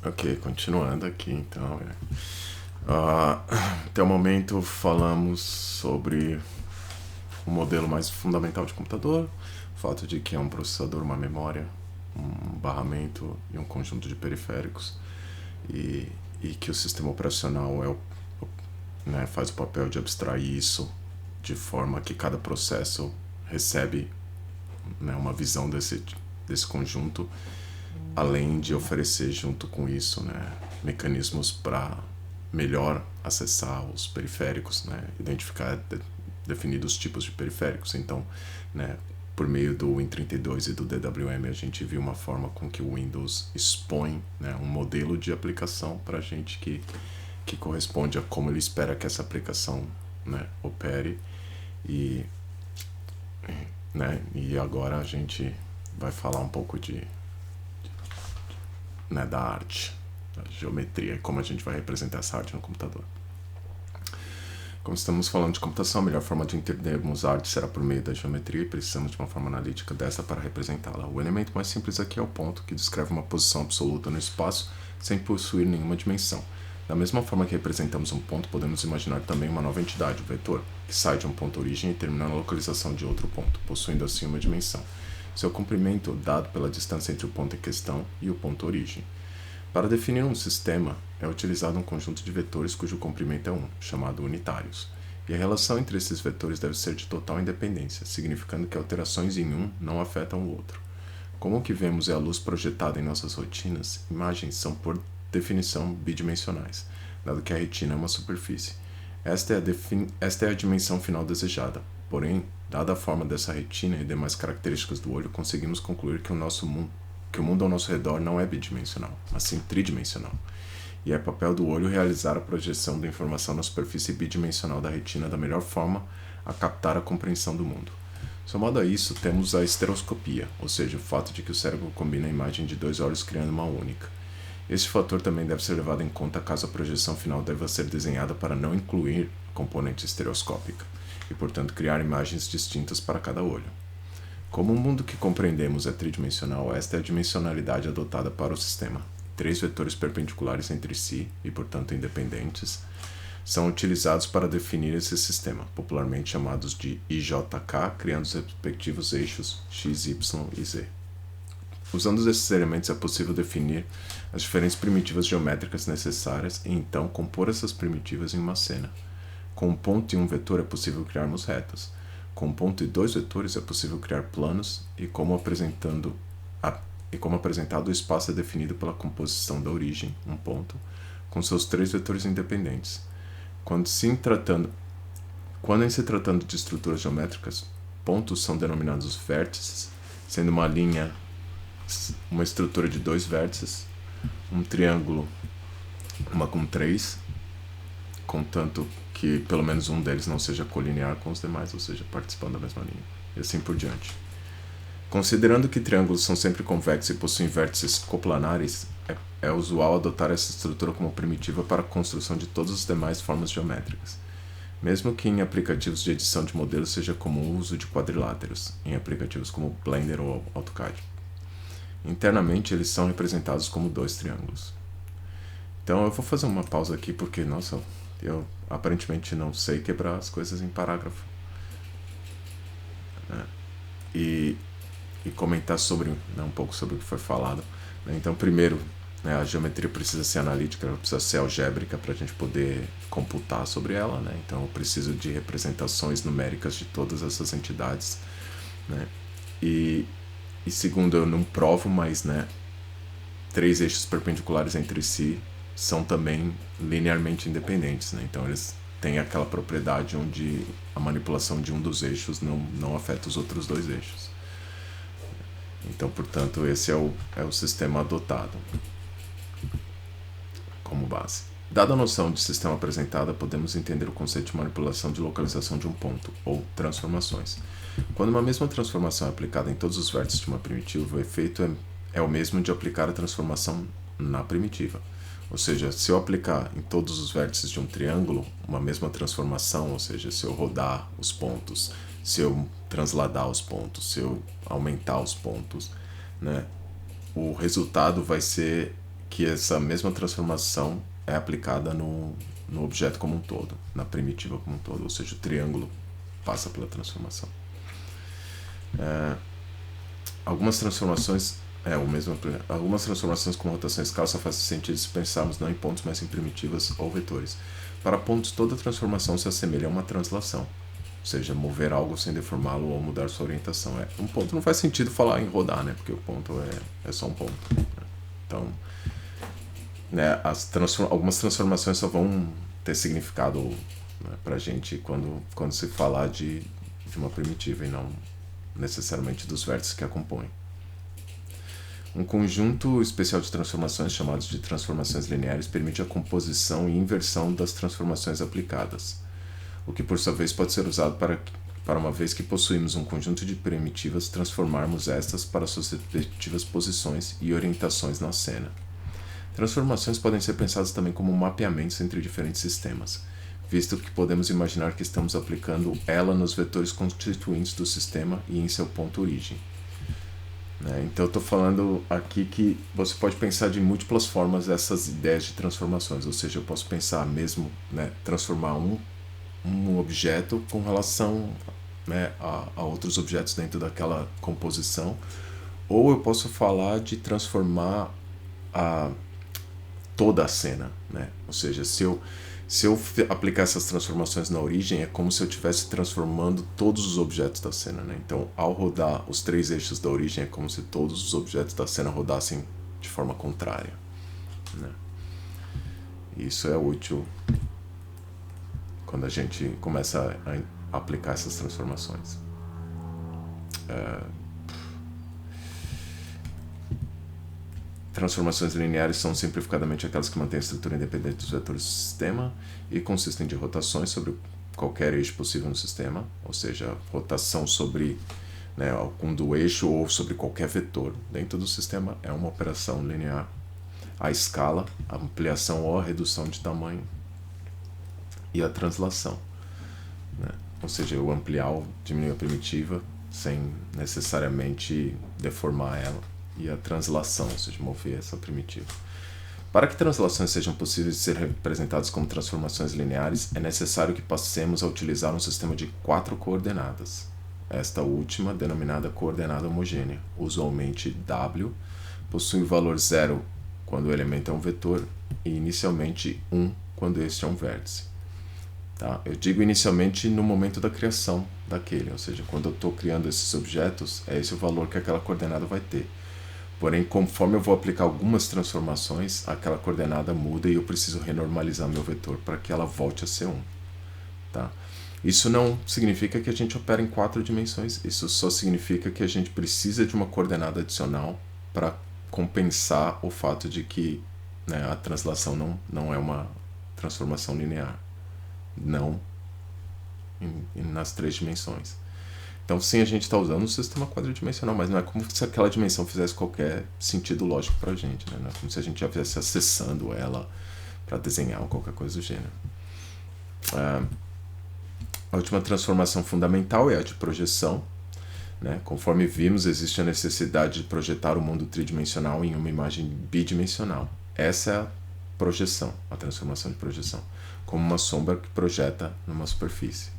Ok, continuando aqui então. Até o momento falamos sobre o modelo mais fundamental de computador, o fato de que é um processador, uma memória, um barramento e um conjunto de periféricos, e que o sistema operacional faz o papel de abstrair isso de forma que cada processo recebe, uma visão desse conjunto, além de oferecer junto com isso, mecanismos para melhor acessar os periféricos, identificar definidos tipos de periféricos. Então, por meio do Win32 e do DWM, a gente viu uma forma com que o Windows expõe, um modelo de aplicação para a gente que corresponde a como ele espera que essa aplicação, opere. E agora a gente vai falar um pouco da arte, da geometria e como a gente vai representar essa arte no computador. Como estamos falando de computação, a melhor forma de entendermos a arte será por meio da geometria e precisamos de uma forma analítica dessa para representá-la. O elemento mais simples aqui é o ponto, que descreve uma posição absoluta no espaço sem possuir nenhuma dimensão. Da mesma forma que representamos um ponto, podemos imaginar também uma nova entidade, o vetor, que sai de um ponto origem e termina na localização de outro ponto, possuindo assim uma dimensão. Seu comprimento dado pela distância entre o ponto em questão e o ponto origem. Para definir um sistema, é utilizado um conjunto de vetores cujo comprimento é 1, chamado unitários. E a relação entre esses vetores deve ser de total independência, significando que alterações em um não afetam o outro. Como o que vemos é a luz projetada em nossas rotinas, imagens são por definição bidimensionais, dado que a retina é uma superfície. Esta é a dimensão final desejada. Porém, dada a forma dessa retina e demais características do olho, conseguimos concluir que o mundo ao nosso redor não é bidimensional, mas sim tridimensional. E é papel do olho realizar a projeção da informação na superfície bidimensional da retina da melhor forma a captar a compreensão do mundo. Somado a isso, temos a estereoscopia, ou seja, o fato de que o cérebro combina a imagem de dois olhos criando uma única. Este fator também deve ser levado em conta caso a projeção final deva ser desenhada para não incluir a componente estereoscópica, e portanto criar imagens distintas para cada olho. Como o mundo que compreendemos é tridimensional, esta é a dimensionalidade adotada para o sistema. 3 vetores perpendiculares entre si, e portanto independentes, são utilizados para definir esse sistema, popularmente chamados de IJK, criando os respectivos eixos x, y e z. Usando esses elementos é possível definir as diferentes primitivas geométricas necessárias e então compor essas primitivas em uma cena. Com um ponto e um vetor é possível criarmos retas. Com um ponto e 2 vetores é possível criar planos e como apresentado, o espaço é definido pela composição da origem, um ponto, com seus 3 vetores independentes. Quando em se tratando de estruturas geométricas, pontos são denominados vértices, sendo uma linha uma estrutura de 2 vértices, um triângulo uma com 3, contanto que pelo menos um deles não seja colinear com os demais, ou seja, participando da mesma linha, e assim por diante. Considerando que triângulos são sempre convexos e possuem vértices coplanares, é usual adotar essa estrutura como primitiva para a construção de todas as demais formas geométricas. Mesmo que em aplicativos de edição de modelos seja comum o uso de quadriláteros, em aplicativos como Blender ou AutoCAD. Internamente, eles são representados como 2 triângulos. Então eu vou fazer uma pausa aqui porque, nossa, eu aparentemente não sei quebrar as coisas em parágrafo. E comentar sobre, um pouco sobre o que foi falado. Então, primeiro, a geometria precisa ser analítica, ela precisa ser algébrica para a gente poder computar sobre ela. Então, eu preciso de representações numéricas de todas essas entidades. E segundo, eu não provo, mas 3 eixos perpendiculares entre si são também linearmente independentes. Então, eles têm aquela propriedade onde a manipulação de um dos eixos não afeta os outros 2 eixos. Então, portanto, esse é o sistema adotado como base. Dada a noção de sistema apresentada, podemos entender o conceito de manipulação de localização de um ponto, ou transformações. Quando uma mesma transformação é aplicada em todos os vértices de uma primitiva, o efeito é o mesmo de aplicar a transformação na primitiva. Ou seja, se eu aplicar em todos os vértices de um triângulo uma mesma transformação, ou seja, se eu rodar os pontos, se eu transladar os pontos, se eu aumentar os pontos, o resultado vai ser que essa mesma transformação é aplicada no objeto como um todo, na primitiva como um todo, ou seja, o triângulo passa pela transformação. Algumas transformações como rotação escalar só fazem sentido se pensarmos não em pontos, mas em primitivas ou vetores. Para pontos, toda transformação se assemelha a uma translação, ou seja, mover algo sem deformá-lo ou mudar sua orientação. Um ponto não faz sentido falar em rodar, né? Porque o ponto é só um ponto. Então, né, algumas transformações só vão ter significado, né, para a gente quando se falar de uma primitiva e não necessariamente dos vértices que a compõem. Um conjunto especial de transformações, chamados de transformações lineares, permite a composição e inversão das transformações aplicadas, o que por sua vez pode ser usado para uma vez que possuímos um conjunto de primitivas, transformarmos estas para suas respectivas posições e orientações na cena. Transformações podem ser pensadas também como mapeamentos entre diferentes sistemas, visto que podemos imaginar que estamos aplicando ela nos vetores constituintes do sistema e em seu ponto origem. Então eu estou falando aqui que você pode pensar de múltiplas formas essas ideias de transformações, ou seja, eu posso pensar mesmo, né, transformar um objeto com relação, né, a outros objetos dentro daquela composição, ou eu posso falar de transformar toda a cena, né? Ou seja, se eu aplicar essas transformações na origem, é como se eu estivesse transformando todos os objetos da cena, né? Então, ao rodar os 3 eixos da origem, é como se todos os objetos da cena rodassem de forma contrária, né? Isso é útil quando a gente começa a aplicar essas transformações. Transformações lineares são simplificadamente aquelas que mantêm a estrutura independente dos vetores do sistema e consistem de rotações sobre qualquer eixo possível no sistema, ou seja, rotação sobre, né, algum do eixo ou sobre qualquer vetor dentro do sistema é uma operação linear. A escala, a ampliação ou a redução de tamanho e a translação, né? Ou seja, eu ampliar ou diminuir a primitiva sem necessariamente deformar ela. E a translação, ou seja, mover essa primitiva. Para que translações sejam possíveis de ser representadas como transformações lineares, é necessário que passemos a utilizar um sistema de 4 coordenadas. Esta última, denominada coordenada homogênea, usualmente W, possui o valor 0 quando o elemento é um vetor e inicialmente 1 quando este é um vértice. Tá? Eu digo inicialmente no momento da criação daquele, ou seja, quando eu estou criando esses objetos, é esse o valor que aquela coordenada vai ter. Porém, conforme eu vou aplicar algumas transformações, aquela coordenada muda e eu preciso renormalizar meu vetor para que ela volte a ser 1. Tá? Isso não significa que a gente opera em 4 dimensões, isso só significa que a gente precisa de uma coordenada adicional para compensar o fato de que, né, a translação não é uma transformação linear, não nas 3 dimensões. Então, sim, a gente está usando um sistema quadridimensional, mas não é como se aquela dimensão fizesse qualquer sentido lógico para a gente, né? Não é como se a gente já estivesse acessando ela para desenhar ou qualquer coisa do gênero. A última transformação fundamental é a de projeção, né? Conforme vimos, existe a necessidade de projetar o mundo tridimensional em uma imagem bidimensional. Essa é a projeção, a transformação de projeção, como uma sombra que projeta numa superfície.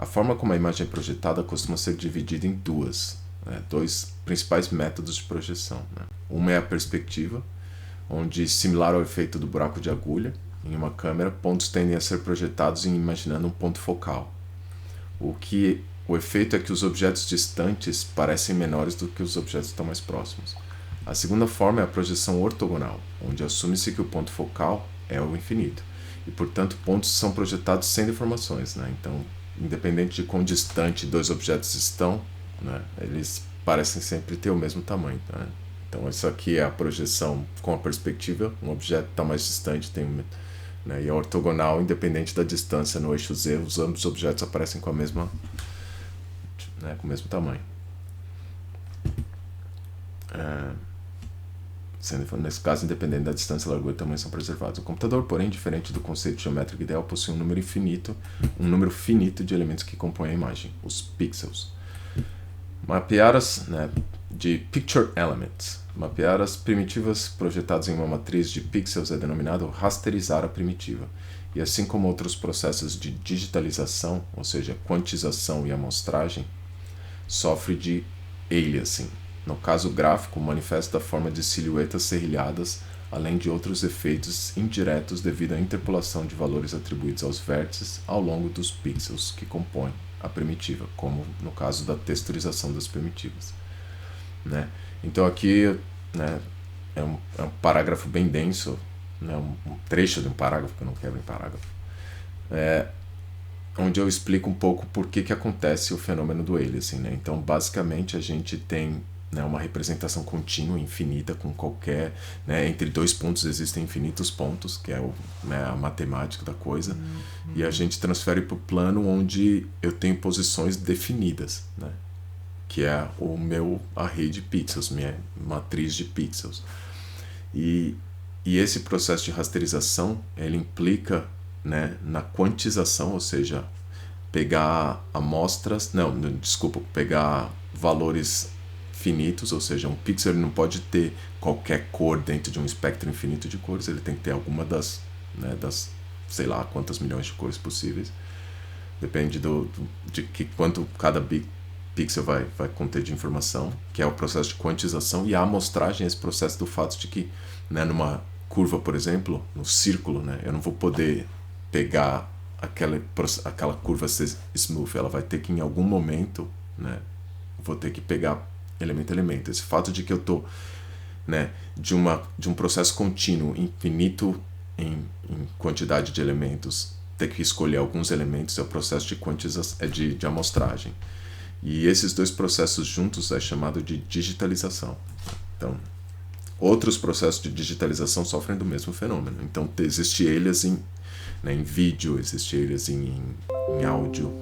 A forma como a imagem é projetada costuma ser dividida em dois principais métodos de projeção, né? Uma é a perspectiva, onde, similar ao efeito do buraco de agulha, em uma câmera, pontos tendem a ser projetados imaginando um ponto focal. O efeito é que os objetos distantes parecem menores do que os objetos que estão mais próximos. A segunda forma é a projeção ortogonal, onde assume-se que o ponto focal é o infinito, e, portanto, pontos são projetados sem deformações, né? Então, independente de quão distante 2 objetos estão, né, eles parecem sempre ter o mesmo tamanho, né? Então, isso aqui é a projeção com a perspectiva, um objeto está mais distante, né, e a ortogonal, independente da distância no eixo Z, ambos os objetos aparecem com a mesma, né, com o mesmo tamanho. Nesse caso, independente da distância, largura e tamanho são preservados. O computador, porém, diferente do conceito geométrico ideal, possui um número finito de elementos que compõem a imagem, os pixels. Mapear de Picture Elements. Mapear as primitivas projetadas em uma matriz de pixels é denominado rasterizar a primitiva. E assim como outros processos de digitalização, ou seja, quantização e amostragem, sofre de aliasing. No caso gráfico, manifesta a forma de silhuetas serrilhadas, além de outros efeitos indiretos devido à interpolação de valores atribuídos aos vértices ao longo dos pixels que compõem a primitiva, como no caso da texturização das primitivas. Né? Então aqui, né, é um parágrafo bem denso, né, um trecho de um parágrafo, que eu não quebro em parágrafo, onde eu explico um pouco por que acontece o fenômeno do aliasing. Né? Então basicamente a gente tem, né, uma representação contínua, infinita, com qualquer... Né, entre dois pontos existem infinitos pontos, que é né, a matemática da coisa, e a gente transfere para o plano onde eu tenho posições definidas, né, que é o meu array de pixels, minha matriz de pixels. E esse processo de rasterização, ele implica, né, na quantização, ou seja, pegar amostras... pegar valores finitos, ou seja, um pixel ele não pode ter qualquer cor dentro de um espectro infinito de cores, ele tem que ter alguma das sei lá quantas milhões de cores possíveis, depende de quanto cada pixel vai conter de informação, que é o processo de quantização, e a amostragem é esse processo do fato de que, né, numa curva, por exemplo, no círculo, né, eu não vou poder pegar aquela curva ser smooth, ela vai ter que em algum momento, né, vou ter que pegar elemento a elemento. Esse fato de que eu estou, né, de um processo contínuo, infinito em quantidade de elementos, ter que escolher alguns elementos é o processo de quantização, de amostragem. E esses dois processos juntos é chamado de digitalização. Então, outros processos de digitalização sofrem do mesmo fenômeno. Então, existe aliasing, né, em vídeo, existe aliasing em áudio,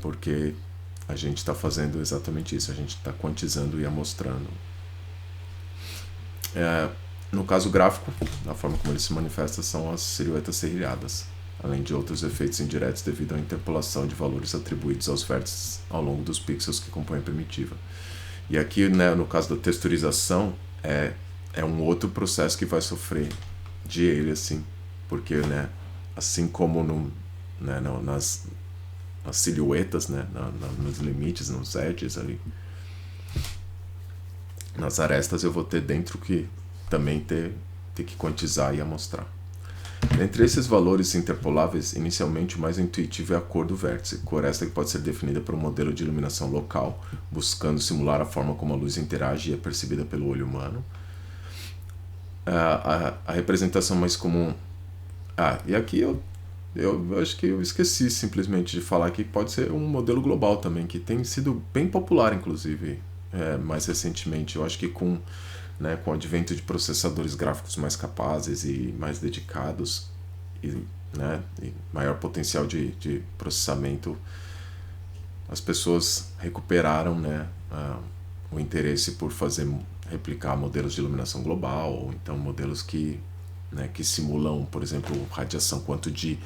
porque a gente está fazendo exatamente isso, a gente está quantizando e amostrando. No caso gráfico, a forma como ele se manifesta são as silhuetas serrilhadas, além de outros efeitos indiretos devido à interpolação de valores atribuídos aos vértices ao longo dos pixels que compõem a primitiva. E aqui, né, no caso da texturização, é um outro processo que vai sofrer de aliasing, porque, né, assim como nas silhuetas, né, nos limites, nos edges ali, nas arestas eu vou ter dentro que também ter que quantizar e amostrar. Entre esses valores interpoláveis, inicialmente o mais intuitivo é a cor do vértice, cor esta que pode ser definida por um modelo de iluminação local, buscando simular a forma como a luz interage e é percebida pelo olho humano. A representação mais comum... e aqui eu acho que eu esqueci simplesmente de falar que pode ser um modelo global também, que tem sido bem popular, inclusive, mais recentemente. Eu acho que com o advento de processadores gráficos mais capazes e mais dedicados e maior potencial de processamento, as pessoas recuperaram, o interesse por replicar modelos de iluminação global, ou então modelos que simulam, por exemplo, radiação, quanto de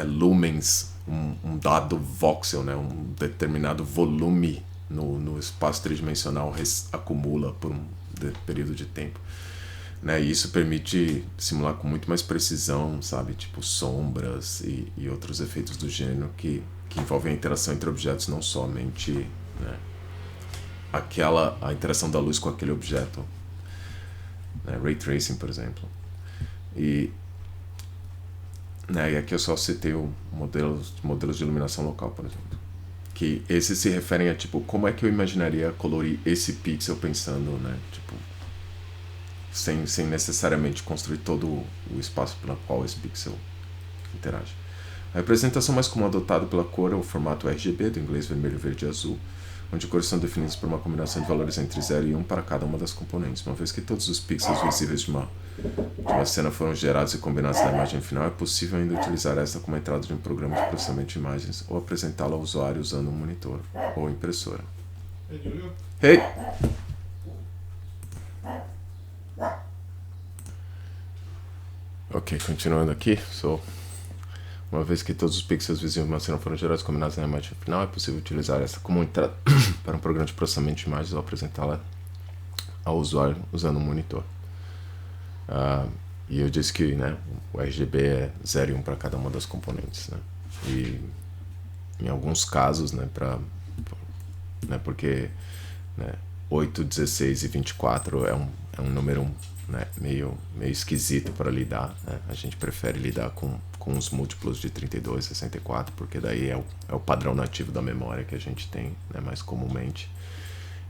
lumens um dado voxel, um determinado volume no espaço tridimensional acumula por um período de tempo. E isso permite simular com muito mais precisão, sabe, tipo sombras e outros efeitos do gênero que envolvem a interação entre objetos, não somente a interação da luz com aquele objeto, Ray Tracing, por exemplo. E aqui eu só citei modelos de iluminação local, por exemplo, que esses se referem a tipo como é que eu imaginaria colorir esse pixel pensando, tipo, sem necessariamente construir todo o espaço pelo qual esse pixel interage. A representação mais comum adotada pela cor é o formato RGB, do inglês vermelho, verde e azul, onde cores são definidas por uma combinação de valores entre 0 e 1 para cada uma das componentes. Uma vez que todos os pixels visíveis de uma cena foram gerados e combinados na imagem final, é possível ainda utilizar esta como entrada de um programa de processamento de imagens ou apresentá-la ao usuário usando um monitor ou impressora. Hey! Ok, continuando aqui. Uma vez que todos os pixels visíveis de uma cena foram gerados e combinados na imagem final, é possível utilizar esta como entrada para um programa de processamento de imagens ou apresentá-la ao usuário usando um monitor. E eu disse que, né, o RGB é 0 e 1 para cada uma das componentes, né? E em alguns casos, né, porque, né, 8, 16 e 24 é um número, né, meio esquisito para lidar, né? A gente prefere lidar com os múltiplos de 32, 64, porque daí é o padrão nativo da memória que a gente tem, né, mais comumente.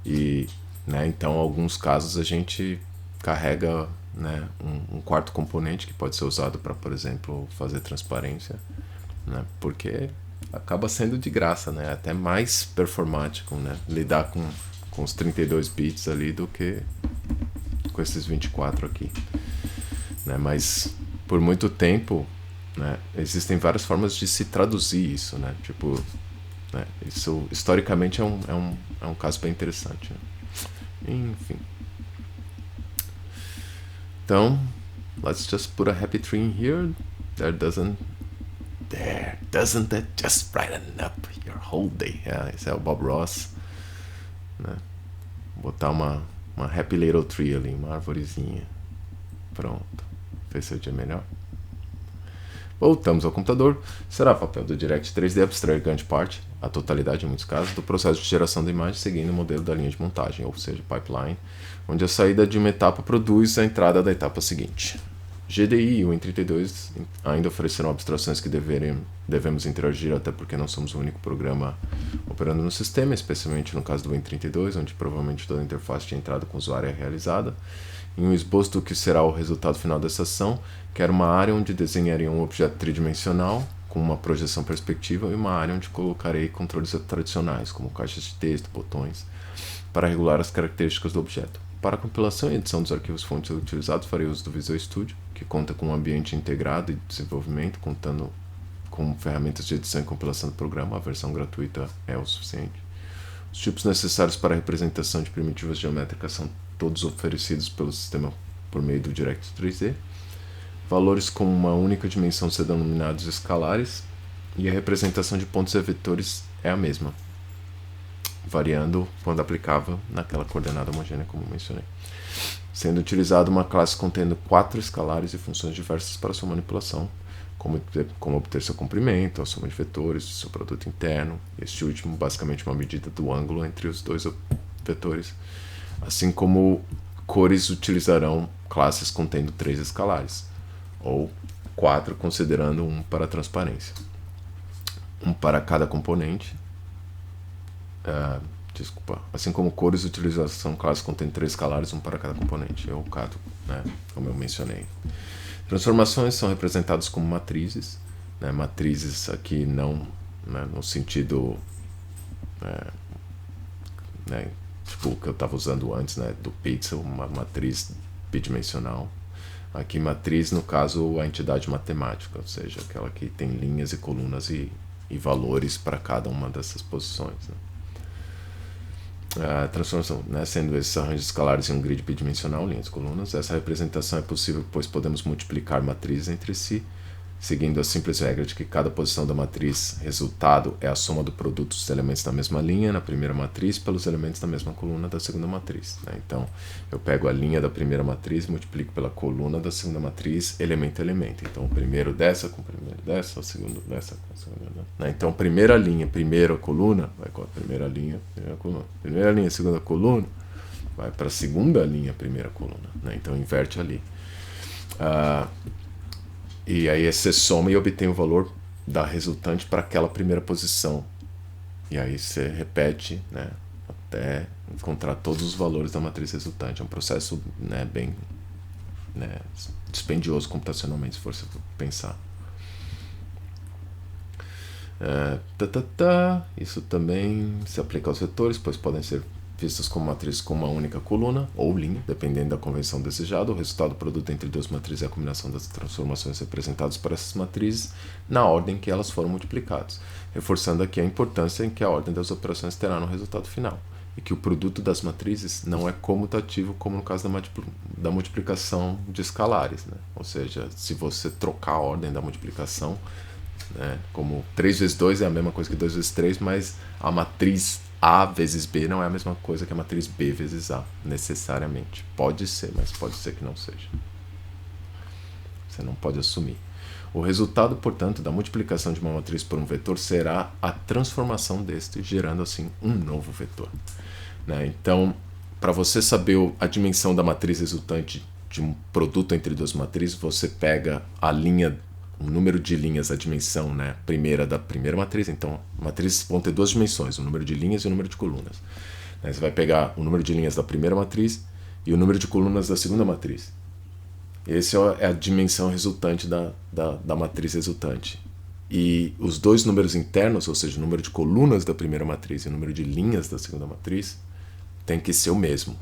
E, né, então, em alguns casos a gente carrega, né, um quarto componente que pode ser usado para, por exemplo, fazer transparência, né, porque acaba sendo de graça, né, até mais performático, né, lidar com os 32 bits ali do que com esses 24 aqui, né, mas por muito tempo, né, existem várias formas de se traduzir isso, né, tipo, né, isso historicamente é um caso bem interessante, né? Enfim. Então, let's just put a happy tree in here. Doesn't that just brighten up your whole day? Esse é o Bob Ross, né? Botar uma happy little tree ali, uma arvorezinha. Pronto. Fez seu dia melhor. Voltamos ao computador. Será papel do Direct 3D abstrair grande parte, a totalidade em muitos casos, do processo de geração da imagem seguindo o modelo da linha de montagem, ou seja, pipeline, onde a saída de uma etapa produz a entrada da etapa seguinte. GDI e o Win32 ainda oferecerão abstrações que devemos interagir, até porque não somos o único programa operando no sistema, especialmente no caso do Win32, onde provavelmente toda a interface de entrada com o usuário é realizada. Em um esboço do que será o resultado final dessa ação, quero uma área onde desenharei um objeto tridimensional, com uma projeção perspectiva, e uma área onde colocarei controles tradicionais, como caixas de texto, botões, para regular as características do objeto. Para a compilação e edição dos arquivos fontes utilizados, farei uso do Visual Studio, que conta com um ambiente integrado e de desenvolvimento, contando com ferramentas de edição e compilação do programa. A versão gratuita é o suficiente. Os tipos necessários para a representação de primitivas geométricas são todos oferecidos pelo sistema por meio do Direct 3D. Valores com uma única dimensão são denominados escalares, e a representação de pontos e vetores é a mesma, variando quando aplicável naquela coordenada homogênea, como mencionei. Sendo utilizada uma classe contendo 4 escalares e funções diversas para sua manipulação, como obter seu comprimento, a soma de vetores, seu produto interno, este último basicamente uma medida do ângulo entre os dois vetores, assim como cores utilizarão classes contendo 3 escalares, ou 4 considerando um para a transparência, um para cada componente. Assim como cores utilização classes contendo 3 escalares, um para cada componente, ou cada, né, como eu mencionei. Transformações são representadas como matrizes, né, matrizes aqui não, né, no sentido, né, tipo o que eu estava usando antes, né, do pixel, uma matriz bidimensional. Aqui matriz, no caso, a entidade matemática, ou seja, aquela que tem linhas e colunas e valores para cada uma dessas posições, né. A transformação, né, sendo esses arranjos escalares em um grid bidimensional, linhas e colunas, essa representação é possível pois podemos multiplicar matrizes entre si, seguindo a simples regra de que cada posição da matriz resultado é a soma do produto dos elementos da mesma linha na primeira matriz pelos elementos da mesma coluna da segunda matriz, né? Então, eu pego a linha da primeira matriz e multiplico pela coluna da segunda matriz, elemento a elemento. Então, o primeiro dessa com o primeiro dessa, o segundo dessa com a segunda, né? Então, primeira linha, primeira coluna, vai com a primeira linha, primeira coluna. Primeira linha, segunda coluna, vai para a segunda linha, primeira coluna, né? Então, inverte ali. E aí você soma e obtém o valor da resultante para aquela primeira posição. E aí você repete, né, até encontrar todos os valores da matriz resultante. É um processo, né, bem, né, dispendioso computacionalmente, se for pensar. Isso também se aplica aos vetores, pois podem ser vistas como matrizes com uma única coluna ou linha, dependendo da convenção desejada. O resultado do produto entre duas matrizes é a combinação das transformações representadas por essas matrizes na ordem que elas foram multiplicadas, reforçando aqui a importância em que a ordem das operações terá no resultado final, e que o produto das matrizes não é comutativo como no caso da multiplicação de escalares, né? Ou seja, se você trocar a ordem da multiplicação, né, como 3 vezes 2 é a mesma coisa que 2 vezes 3, mas a matriz A vezes B não é a mesma coisa que a matriz B vezes A, necessariamente. Pode ser, mas pode ser que não seja. Você não pode assumir. O resultado, portanto, da multiplicação de uma matriz por um vetor será a transformação deste, gerando assim um novo vetor. Né? Então, para você saber a dimensão da matriz resultante de um produto entre duas matrizes, você pega a linha, o número de linhas, a dimensão, né, primeira da primeira matriz. Então, matrizes vão ter duas dimensões, o número de linhas e o número de colunas. Né? Você vai pegar o número de linhas da primeira matriz e o número de colunas da segunda matriz. Essa é a dimensão resultante da matriz resultante. E os dois números internos, ou seja, o número de colunas da primeira matriz e o número de linhas da segunda matriz, tem que ser o mesmo.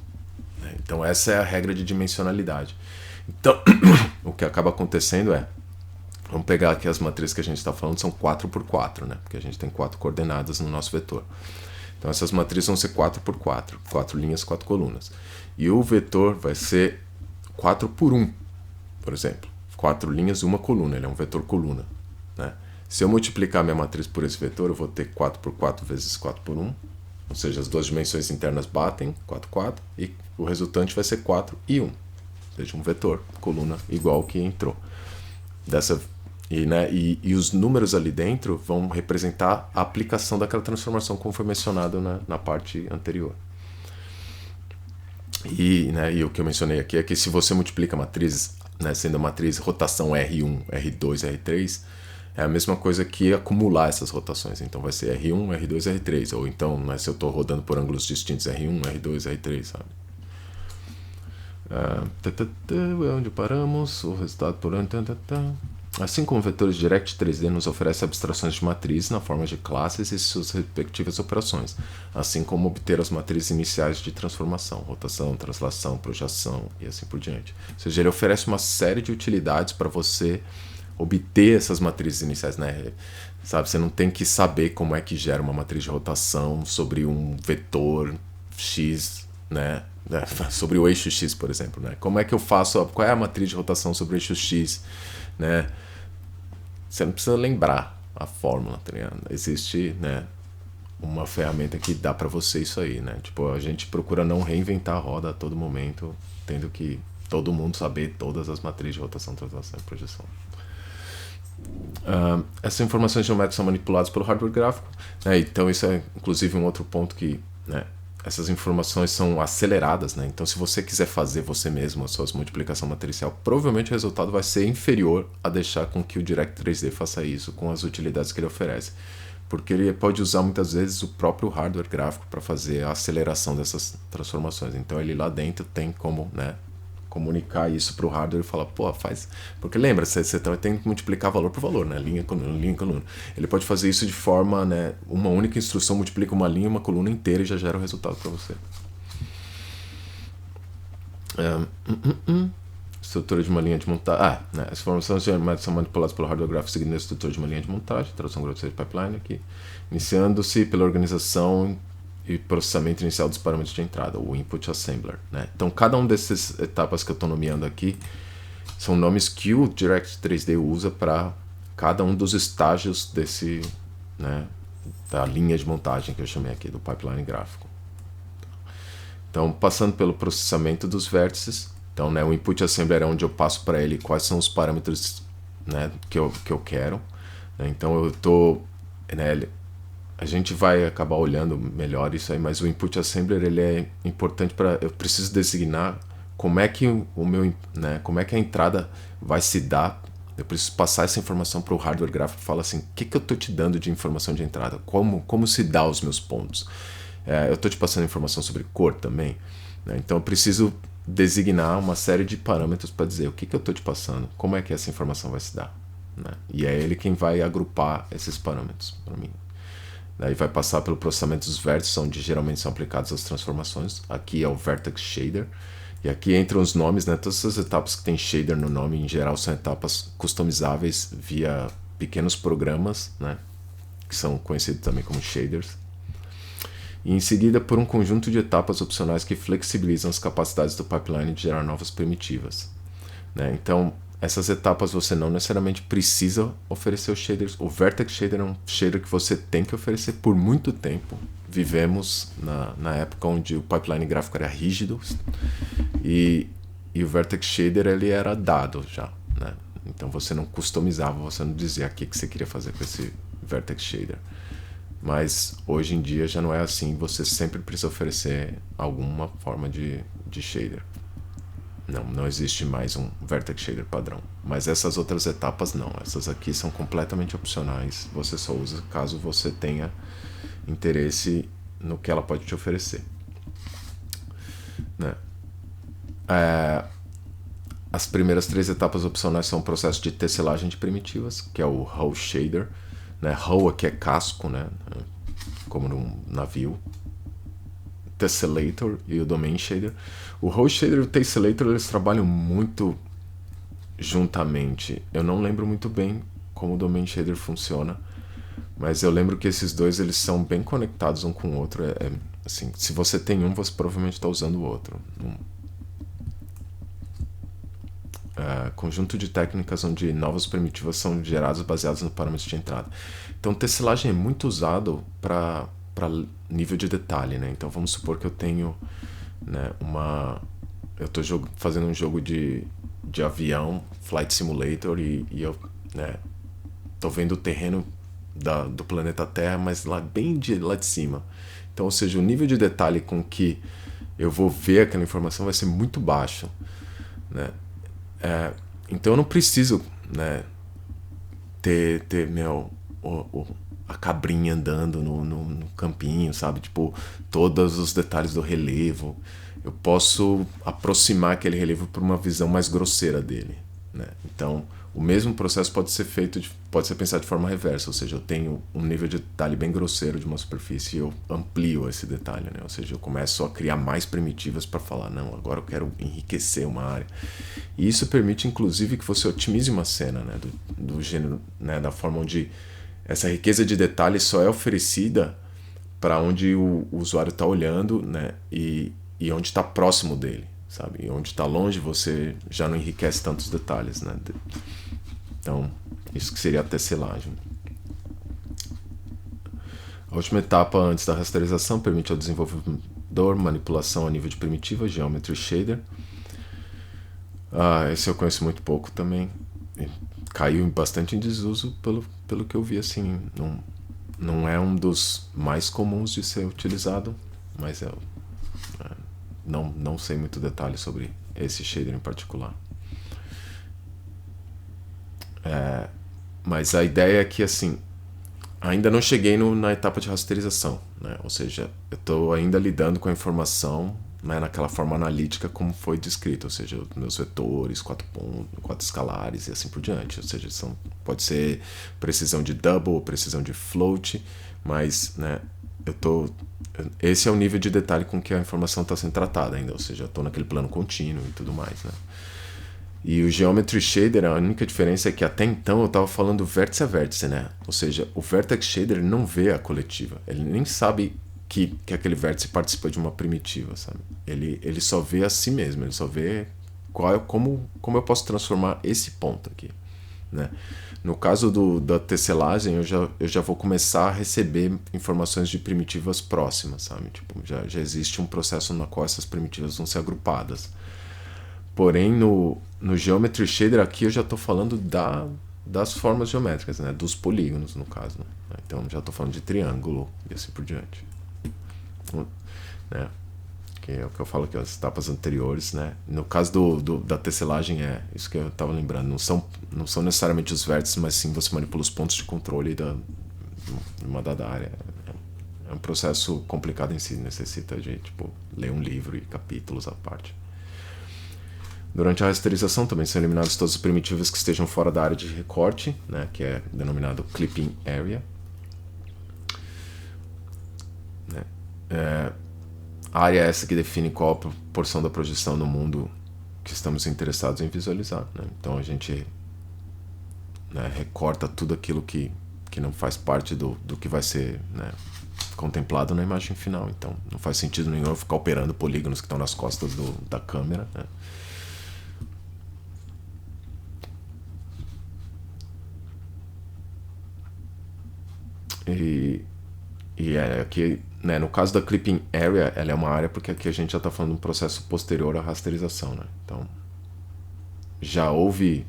Então essa é a regra de dimensionalidade. Então, o que acaba acontecendo é, vamos pegar aqui as matrizes que a gente está falando, são 4x4, né? Porque a gente tem 4 coordenadas no nosso vetor. Então essas matrizes vão ser 4x4, 4 linhas, 4 colunas. E o vetor vai ser 4x1. Por exemplo, 4 linhas e uma coluna, ele é um vetor coluna. Né? Se eu multiplicar minha matriz por esse vetor, eu vou ter 4x4 vezes 4x1, ou seja, as duas dimensões internas batem, 4, 4, e o resultante vai ser 4 e 1, ou seja, um vetor, coluna igual ao que entrou. E os números ali dentro vão representar a aplicação daquela transformação, como foi mencionado na parte anterior. E o que eu mencionei aqui é que se você multiplica matrizes, né, sendo a matriz rotação R1, R2, R3, é a mesma coisa que acumular essas rotações. Então vai ser R1, R2, R3. Ou então, né, se eu estou rodando por ângulos distintos, R1, R2, R3, sabe? Onde paramos? O resultado por... Assim como vetores Direct 3D nos oferece abstrações de matriz na forma de classes e suas respectivas operações, assim como obter as matrizes iniciais de transformação, rotação, translação, projeção e assim por diante. Ou seja, ele oferece uma série de utilidades para você obter essas matrizes iniciais, né? Sabe, você não tem que saber como é que gera uma matriz de rotação sobre um vetor X, né? Sobre o eixo X, por exemplo, né? Como é que eu faço, qual é a matriz de rotação sobre o eixo X, né? Você não precisa lembrar a fórmula, tá ligado? Existe, né, uma ferramenta que dá para você isso aí, né? Tipo, a gente procura não reinventar a roda a todo momento, tendo que todo mundo saber todas as matrizes de rotação, translação e projeção. Essas informações geométricas são manipuladas pelo hardware gráfico, né? Então isso é inclusive um outro ponto que, né, essas informações são aceleradas, né? Então se você quiser fazer você mesmo a sua multiplicação matricial, provavelmente o resultado vai ser inferior a deixar com que o Direct 3D faça isso com as utilidades que ele oferece, porque ele pode usar muitas vezes o próprio hardware gráfico para fazer a aceleração dessas transformações. Então ele lá dentro tem como, né, comunicar isso para o hardware e falar, pô, faz... Porque lembra, você tem que multiplicar valor por valor, né? Linha, coluna. Ele pode fazer isso de forma, né, uma única instrução multiplica uma linha, uma coluna inteira e já gera o resultado para você. Estrutura de uma linha de montagem. Né? As informações são manipuladas pelo hardware gráfico seguindo a estrutura de uma linha de montagem, tradução grosseira de pipeline aqui, iniciando-se pela organização e processamento inicial dos parâmetros de entrada, o input assembler. Né? Então, cada uma dessas etapas que eu estou nomeando aqui são nomes que o Direct 3D usa para cada um dos estágios desse, né, da linha de montagem que eu chamei aqui, do pipeline gráfico. Então, passando pelo processamento dos vértices, então, né, o input assembler é onde eu passo para ele quais são os parâmetros, né, que eu quero. Né? Então, eu estou... Né, a gente vai acabar olhando melhor isso aí, mas o input assembler ele é importante para... Eu preciso designar como é que como é que a entrada vai se dar. Eu preciso passar essa informação para o hardware gráfico e falar assim, o que eu estou te dando de informação de entrada? Como se dá os meus pontos? Eu estou te passando informação sobre cor também. Né? Então eu preciso designar uma série de parâmetros para dizer o que eu estou te passando, como é que essa informação vai se dar. Né? E é ele quem vai agrupar esses parâmetros para mim. Daí vai passar pelo processamento dos vértices, onde geralmente são aplicadas as transformações. Aqui é o Vertex Shader. E aqui entram os nomes, né? Todas as etapas que tem shader no nome, em geral, são etapas customizáveis via pequenos programas, né? Que são conhecidos também como shaders. E em seguida, por um conjunto de etapas opcionais que flexibilizam as capacidades do pipeline de gerar novas primitivas. Né? Então, essas etapas você não necessariamente precisa oferecer os shaders. O Vertex Shader é um shader que você tem que oferecer por muito tempo vivemos na época onde o pipeline gráfico era rígido e o Vertex Shader ele era dado já, né? Então você não customizava, você não dizia o que você queria fazer com esse Vertex Shader. Mas hoje em dia já não é assim, você sempre precisa oferecer alguma forma de shader. Não existe mais um Vertex Shader padrão. Mas essas outras etapas não, essas aqui são completamente opcionais, você só usa caso você tenha interesse no que ela pode te oferecer, né? As primeiras 3 etapas opcionais são o processo de tesselagem de primitivas, que é o Hull Shader, né? Hull aqui é casco, né? Como num navio. Tessellator e o Domain Shader. O Hull Shader e o Tessellator eles trabalham muito juntamente. Eu não lembro muito bem como o Domain Shader funciona, mas eu lembro que esses dois eles são bem conectados um com o outro. Assim, se você tem um, você provavelmente está usando o outro. Conjunto de técnicas onde novas primitivas são geradas baseadas no parâmetro de entrada. Então, tesselagem é muito usado para nível de detalhe, né? Então, vamos supor que eu tenho, né, eu estou fazendo um jogo de avião, Flight Simulator, e eu, né, tô vendo o terreno do planeta Terra, mas bem lá de cima. Então, ou seja, o nível de detalhe com que eu vou ver aquela informação vai ser muito baixo, né? Então eu não preciso, né, ter a cabrinha andando no campinho, sabe? Tipo, todos os detalhes do relevo. Eu posso aproximar aquele relevo para uma visão mais grosseira dele, né? Então, o mesmo processo pode ser pensado de forma reversa, ou seja, eu tenho um nível de detalhe bem grosseiro de uma superfície e eu amplio esse detalhe, né? Ou seja, eu começo a criar mais primitivas para falar, não, agora eu quero enriquecer uma área. E isso permite, inclusive, que você otimize uma cena, né? Do gênero, né? Da forma onde essa riqueza de detalhes só é oferecida para onde o usuário está olhando, né? E onde está próximo dele, sabe? E onde está longe você já não enriquece tantos detalhes, né? Então, isso que seria a tesselagem. A última etapa antes da rasterização permite ao desenvolvedor manipulação a nível de primitiva, Geometry Shader. Esse eu conheço muito pouco também. Caiu bastante em desuso pelo que eu vi, assim. Não é um dos mais comuns de ser utilizado, mas não sei muito detalhe sobre esse shader em particular. Mas a ideia é que, assim, ainda não cheguei na etapa de rasterização, né? Ou seja, eu estou ainda lidando com a informação, né, naquela forma analítica como foi descrito, ou seja, meus vetores, 4 pontos, 4 escalares e assim por diante. Ou seja, pode ser precisão de double ou precisão de float, mas, né, esse é o nível de detalhe com que a informação está sendo tratada ainda, ou seja, eu estou naquele plano contínuo e tudo mais, né? E o Geometry Shader, a única diferença é que até então eu estava falando vértice a vértice, né? Ou seja, o Vertex Shader não vê a coletiva, ele nem sabe que aquele vértice participa de uma primitiva, sabe? Ele só vê a si mesmo, ele só vê como eu posso transformar esse ponto aqui, né? No caso da tesselagem, eu já vou começar a receber informações de primitivas próximas, sabe? Tipo, já existe um processo no qual essas primitivas vão ser agrupadas. Porém, no Geometry Shader aqui eu já estou falando das formas geométricas, né? Dos polígonos, no caso, né? Então já estou falando de triângulo e assim por diante, né? Que é o que eu falo aqui, as etapas anteriores, né? No caso da tesselagem é isso que eu estava lembrando, não são necessariamente os vértices, mas sim você manipula os pontos de controle de uma dada área. É um processo complicado em si, necessita de ler um livro e capítulos à parte. Durante a rasterização também são eliminados todos os primitivos que estejam fora da área de recorte, né, que é denominado Clipping Area. A área é essa que define qual a porção da projeção no mundo que estamos interessados em visualizar, né? Então a gente, né, recorta tudo aquilo que não faz parte do que vai ser, né, contemplado na imagem final. Então não faz sentido nenhum eu ficar operando polígonos que estão nas costas da câmera, né? E aqui né, no caso da clipping area, ela é uma área porque aqui a gente já está falando de um processo posterior à rasterização, né? Então, já houve,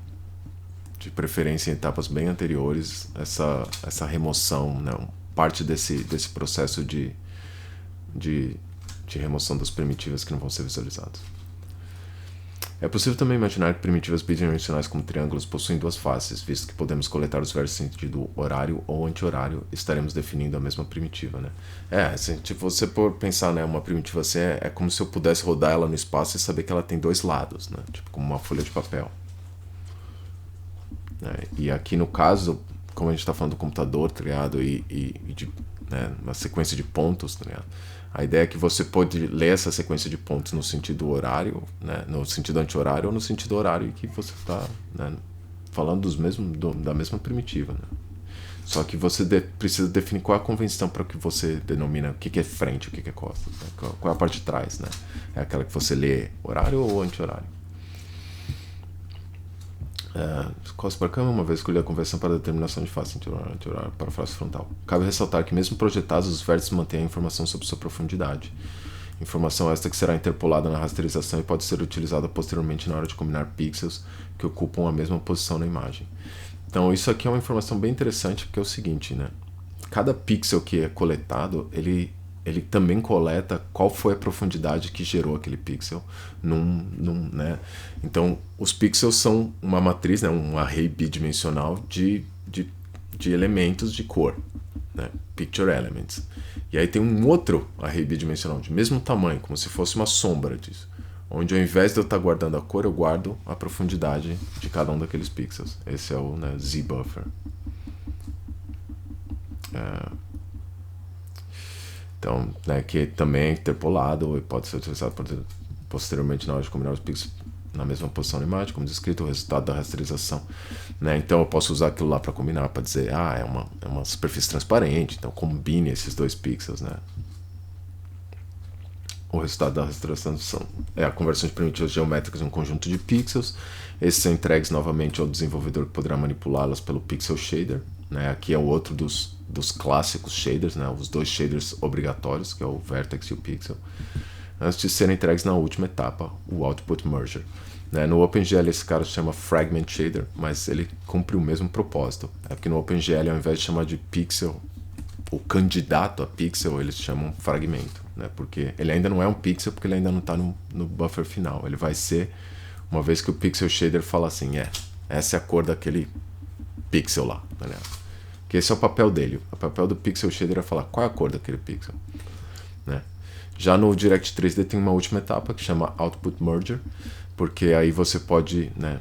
de preferência em etapas bem anteriores, essa remoção, né, parte desse processo de remoção das primitivas que não vão ser visualizadas. É possível também imaginar que primitivas bidimensionais como triângulos possuem duas faces, visto que podemos coletar os vértices em sentido horário ou anti-horário, estaremos definindo a mesma primitiva, né? Se você for pensar, né, uma primitiva assim, é como se eu pudesse rodar ela no espaço e saber que ela tem dois lados, né? Tipo como uma folha de papel. E aqui no caso, como a gente está falando do computador, tá ligado? E de, né, uma sequência de pontos, tá ligado? A ideia é que você pode ler essa sequência de pontos no sentido horário, né, no sentido anti-horário ou no sentido horário, que você está, né, falando da mesma primitiva. Né? Só que você precisa definir qual é a convenção para que você denomina o que é frente, o que é costa. Né? Qual é a parte de trás. Né? É aquela que você lê horário ou anti-horário. Costa para cama, uma vez escolher a conversão para a determinação de face anti-horário para a face frontal. Cabe ressaltar que mesmo projetados, os vértices mantêm a informação sobre sua profundidade. Informação esta que será interpolada na rasterização e pode ser utilizada posteriormente na hora de combinar pixels que ocupam a mesma posição na imagem. Então isso aqui é uma informação bem interessante, porque é o seguinte, né? Cada pixel que é coletado, ele também coleta qual foi a profundidade que gerou aquele pixel. Né? Então, os pixels são uma matriz, né? Um array bidimensional de elementos de cor, né? Picture elements. E aí tem um outro array bidimensional de mesmo tamanho, como se fosse uma sombra disso, onde ao invés de eu estar guardando a cor, eu guardo a profundidade de cada um daqueles pixels. Esse é o, né, Z-buffer. Então, né, que também é interpolado e pode ser utilizado posteriormente na hora de combinar os pixels na mesma posição na imagem, como descrito, o resultado da rasterização. Né? Então eu posso usar aquilo lá para combinar, para dizer, é uma superfície transparente, então combine esses dois pixels. Né? O resultado da rasterização é a conversão de primitivas geométricas em um conjunto de pixels. Esses são entregues novamente ao desenvolvedor, que poderá manipulá-las pelo pixel shader. Né? Aqui é o outro dos clássicos shaders, né? Os dois shaders obrigatórios, que é o vertex e o pixel, antes de serem entregues na última etapa, o output merger. Né? No OpenGL esse cara se chama fragment shader, mas ele cumpre o mesmo propósito. É porque no OpenGL, ao invés de chamar de pixel, o candidato a pixel, eles chamam fragmento, né? Porque ele ainda não é um pixel, porque ele ainda não está no buffer final. Ele vai ser, uma vez que o pixel shader fala assim, essa é a cor daquele pixel lá, né? Que esse é o papel dele. O papel do pixel shader é falar qual é a cor daquele pixel. Né? Já no Direct 3D tem uma última etapa que chama Output Merger, porque aí você pode, né,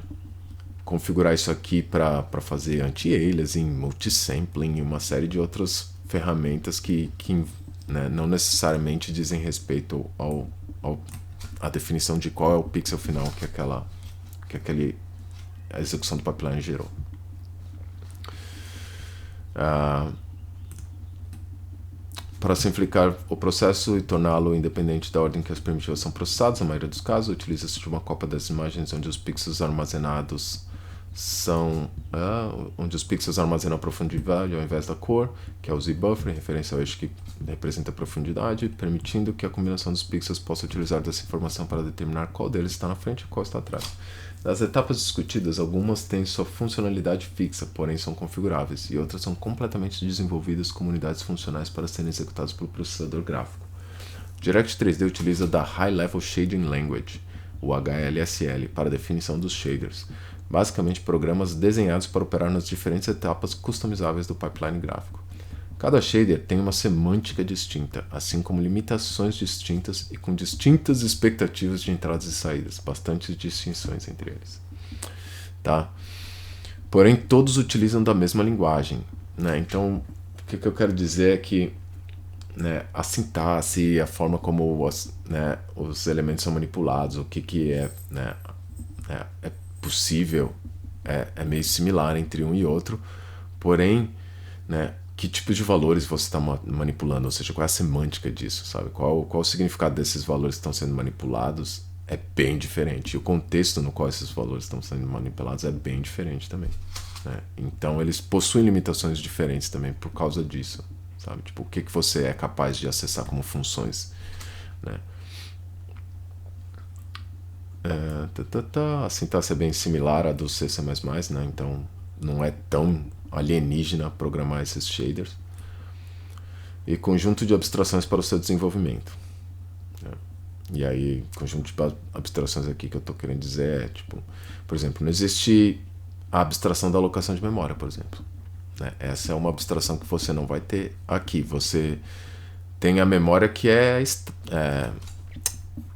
configurar isso aqui para fazer anti-aliasing, multisampling e uma série de outras ferramentas que né, não necessariamente dizem respeito à definição de qual é o pixel final que a execução do pipeline gerou. Para simplificar o processo e torná-lo independente da ordem que as primitivas são processadas, na maioria dos casos, utiliza-se de uma cópia das imagens onde os pixels armazenados onde os pixels armazenam a profundidade ao invés da cor, que é o Z-buffer, em referência ao eixo que representa a profundidade, permitindo que a combinação dos pixels possa utilizar dessa informação para determinar qual deles está na frente e qual está atrás. Das etapas discutidas, algumas têm sua funcionalidade fixa, porém são configuráveis, e outras são completamente desenvolvidas como unidades funcionais para serem executadas pelo processador gráfico. O Direct 3D utiliza da High Level Shading Language, o HLSL, para a definição dos shaders, basicamente programas desenhados para operar nas diferentes etapas customizáveis do pipeline gráfico. Cada shader tem uma semântica distinta, assim como limitações distintas e com distintas expectativas de entradas e saídas, bastantes distinções entre eles. Tá? Porém, todos utilizam da mesma linguagem. Né? Então, o que eu quero dizer é que, né, a sintaxe, a forma como os elementos são manipulados, o que é, né, é possível, é meio similar entre um e outro, porém, né, que tipo de valores você está manipulando, ou seja, qual é a semântica disso, sabe? Qual o significado desses valores que estão sendo manipulados é bem diferente. E o contexto no qual esses valores estão sendo manipulados é bem diferente também. Né? Então, eles possuem limitações diferentes também por causa disso, sabe? Tipo, o que você é capaz de acessar como funções, né? A sintaxe é bem similar à do C++, né? Então não é tão alienígena programar esses shaders. E conjunto de abstrações para o seu desenvolvimento, né? E aí, conjunto de abstrações aqui que eu estou querendo dizer é, tipo, por exemplo, não existe a abstração da alocação de memória, por exemplo, né? Essa é uma abstração que você não vai ter aqui. Você tem a memória que é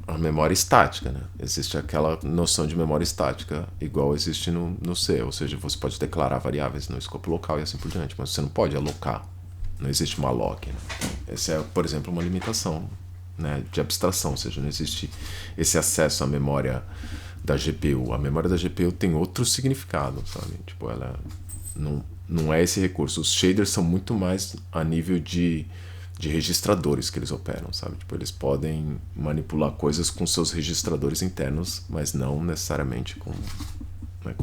a memória estática, né? Existe aquela noção de memória estática igual existe no C, ou seja, você pode declarar variáveis no escopo local e assim por diante, mas você não pode alocar, não existe uma alloc, né? Essa é, por exemplo, uma limitação, né, de abstração, ou seja, não existe esse acesso à memória da GPU. A memória da GPU tem outro significado, sabe? Tipo, ela não é esse recurso. Os shaders são muito mais a nível de registradores que eles operam, sabe? Tipo, eles podem manipular coisas com seus registradores internos, mas não necessariamente com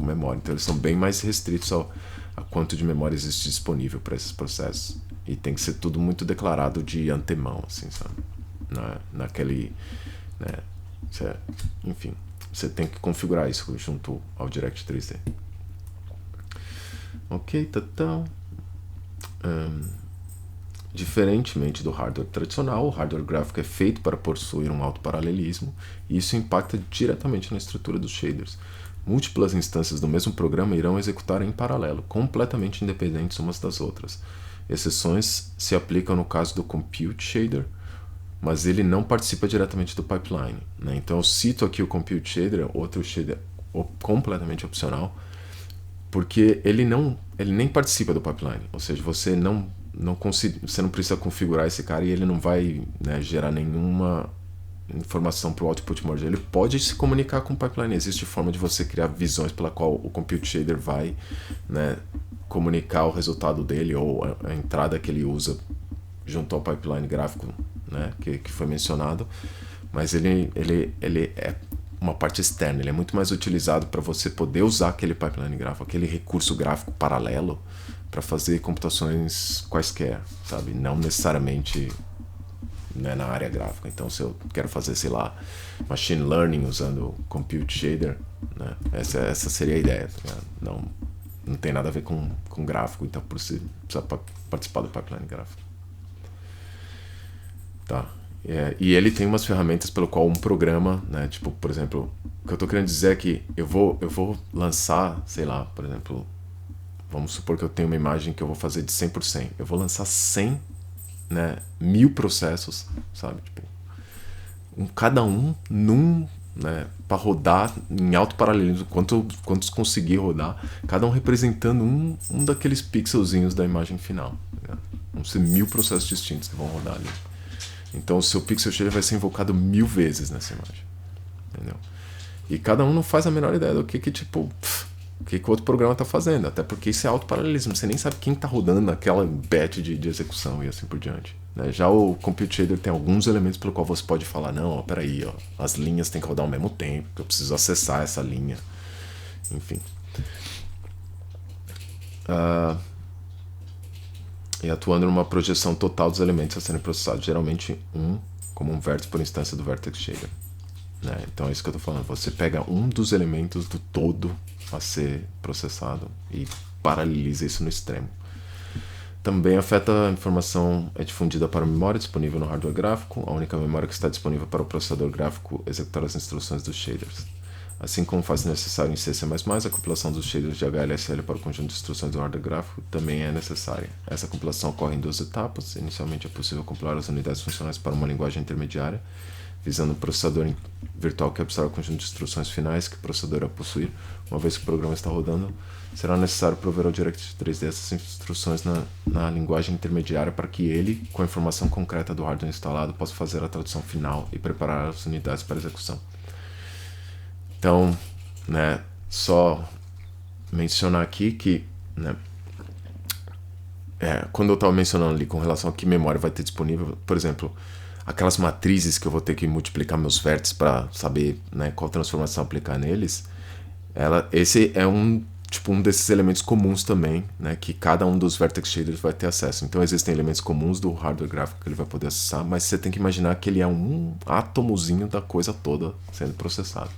memória. Então eles são bem mais restritos a quanto de memória existe disponível para esses processos. E tem que ser tudo muito declarado de antemão, assim, sabe? Naquele, né? Enfim, você tem que configurar isso junto ao Direct 3D. Ok, diferentemente do hardware tradicional, o hardware gráfico é feito para possuir um alto paralelismo, e isso impacta diretamente na estrutura dos shaders. Múltiplas instâncias do mesmo programa irão executar em paralelo, completamente independentes umas das outras. Exceções se aplicam no caso do Compute Shader, mas ele não participa diretamente do pipeline, né? Então eu cito aqui o Compute Shader, outro shader completamente opcional, porque ele nem participa do pipeline, ou seja, você não precisa configurar esse cara e ele não vai, né, gerar nenhuma informação para o output merge. Ele pode se comunicar com o pipeline, existe forma de você criar visões pela qual o Compute Shader vai, né, comunicar o resultado dele ou a entrada que ele usa junto ao pipeline gráfico, né, que foi mencionado, mas ele é uma parte externa, ele é muito mais utilizado para você poder usar aquele pipeline gráfico, aquele recurso gráfico paralelo para fazer computações quaisquer, sabe? Não necessariamente, né, na área gráfica. Então, se eu quero fazer, sei lá, machine learning usando Compute Shader, né, essa seria a ideia, tá ligado? Não tem nada a ver com gráfico, então precisa participar do pipeline gráfico. Tá. E ele tem umas ferramentas pelo qual um programa, né, tipo, por exemplo, o que eu estou querendo dizer é que eu vou lançar, sei lá, por exemplo, vamos supor que eu tenho uma imagem que eu vou fazer de 100 por 100. Eu vou lançar 100, né, 1000 processos, sabe? Tipo, cada um né, para rodar em alto paralelismo, quantos conseguir rodar, cada um representando um daqueles pixelzinhos da imagem final. Né? Vão ser 1000 processos distintos que vão rodar ali. Então o seu pixel shader vai ser invocado 1000 vezes nessa imagem, entendeu? E cada um não faz a menor ideia do que o outro programa está fazendo, até porque isso é auto-paralelismo, você nem sabe quem está rodando aquela batch de execução e assim por diante, né? Já o Compute Shader tem alguns elementos pelo qual você pode falar, não, ó, peraí, ó, as linhas têm que rodar ao mesmo tempo, que eu preciso acessar essa linha, enfim. E atuando numa projeção total dos elementos a serem processados, geralmente como um vértice por instância do Vertex Shader, né? Então é isso que eu estou falando, você pega um dos elementos do todo a ser processado e paraleliza isso no extremo. Também afeta a informação é difundida para a memória disponível no hardware gráfico, a única memória que está disponível para o processador gráfico executar as instruções dos shaders. Assim como faz necessário em C++, a compilação dos shaders de HLSL para o conjunto de instruções do hardware gráfico também é necessária. Essa compilação ocorre em 2 etapas. Inicialmente é possível compilar as unidades funcionais para uma linguagem intermediária, visando o processador virtual que absorve o conjunto de instruções finais que o processador irá possuir. Uma vez que o programa está rodando, será necessário prover ao Direct 3D essas instruções na linguagem intermediária para que ele, com a informação concreta do hardware instalado, possa fazer a tradução final e preparar as unidades para execução. Então, né, só mencionar aqui que, né, quando eu estava mencionando ali com relação a que memória vai ter disponível, por exemplo, aquelas matrizes que eu vou ter que multiplicar meus vértices para saber, né, qual transformação aplicar neles, esse é um tipo um desses elementos comuns também, né, que cada um dos vertex shaders vai ter acesso. Então existem elementos comuns do hardware gráfico que ele vai poder acessar, mas você tem que imaginar que ele é um átomozinho da coisa toda sendo processado.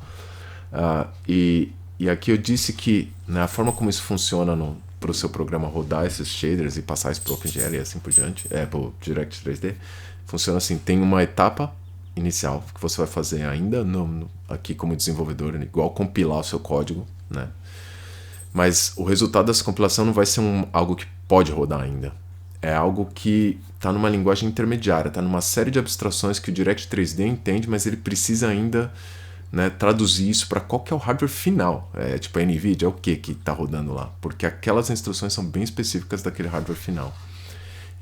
E aqui eu disse que, né, a forma como isso funciona para o seu programa rodar esses shaders e passar isso para o OpenGL e assim por diante, para o Direct 3D, funciona assim: tem uma etapa inicial que você vai fazer ainda aqui como desenvolvedor, igual compilar o seu código, né? Mas o resultado dessa compilação não vai ser algo que pode rodar ainda. É algo que está numa linguagem intermediária, está numa série de abstrações que o Direct 3D entende, mas ele precisa ainda, né, traduzir isso para qual que é o hardware final. Tipo a NVIDIA, é o que está rodando lá? Porque aquelas instruções são bem específicas daquele hardware final.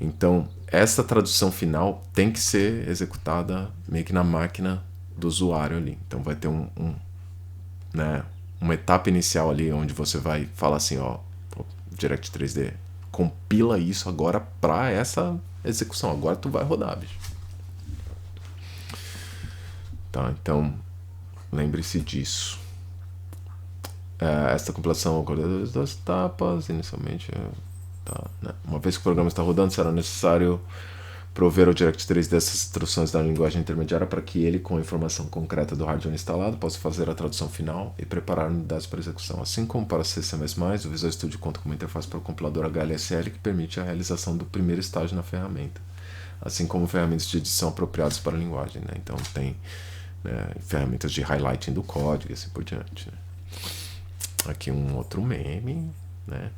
Então, essa tradução final tem que ser executada meio que na máquina do usuário ali. Então vai ter né, uma etapa inicial ali onde você vai falar assim, ó, Direct 3D, compila isso agora para essa execução. Agora tu vai rodar, bicho. Tá, então lembre-se disso. Esta compilação ocorre das etapas, inicialmente. Tá, né? Uma vez que o programa está rodando, será necessário prover ao Direct 3D essas instruções da linguagem intermediária para que ele, com a informação concreta do hardware instalado, possa fazer a tradução final e preparar unidades para execução. Assim como para C++, o Visual Studio conta com uma interface para o compilador HLSL que permite a realização do primeiro estágio na ferramenta, assim como ferramentas de edição apropriadas para a linguagem, né? Então tem, né, ferramentas de highlighting do código e assim por diante, né? Aqui um outro meme, né?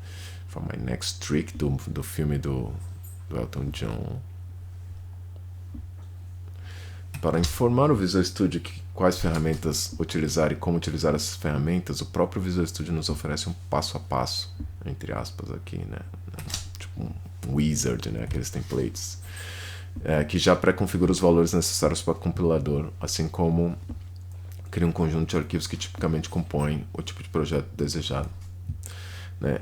For My Next Trick do filme do Elton John. Para informar o Visual Studio quais ferramentas utilizar e como utilizar essas ferramentas, o próprio Visual Studio nos oferece um passo a passo, entre aspas aqui, né? Tipo um wizard, né? Aqueles templates, que já pré-configura os valores necessários para o compilador, assim como cria um conjunto de arquivos que tipicamente compõem o tipo de projeto desejado, né?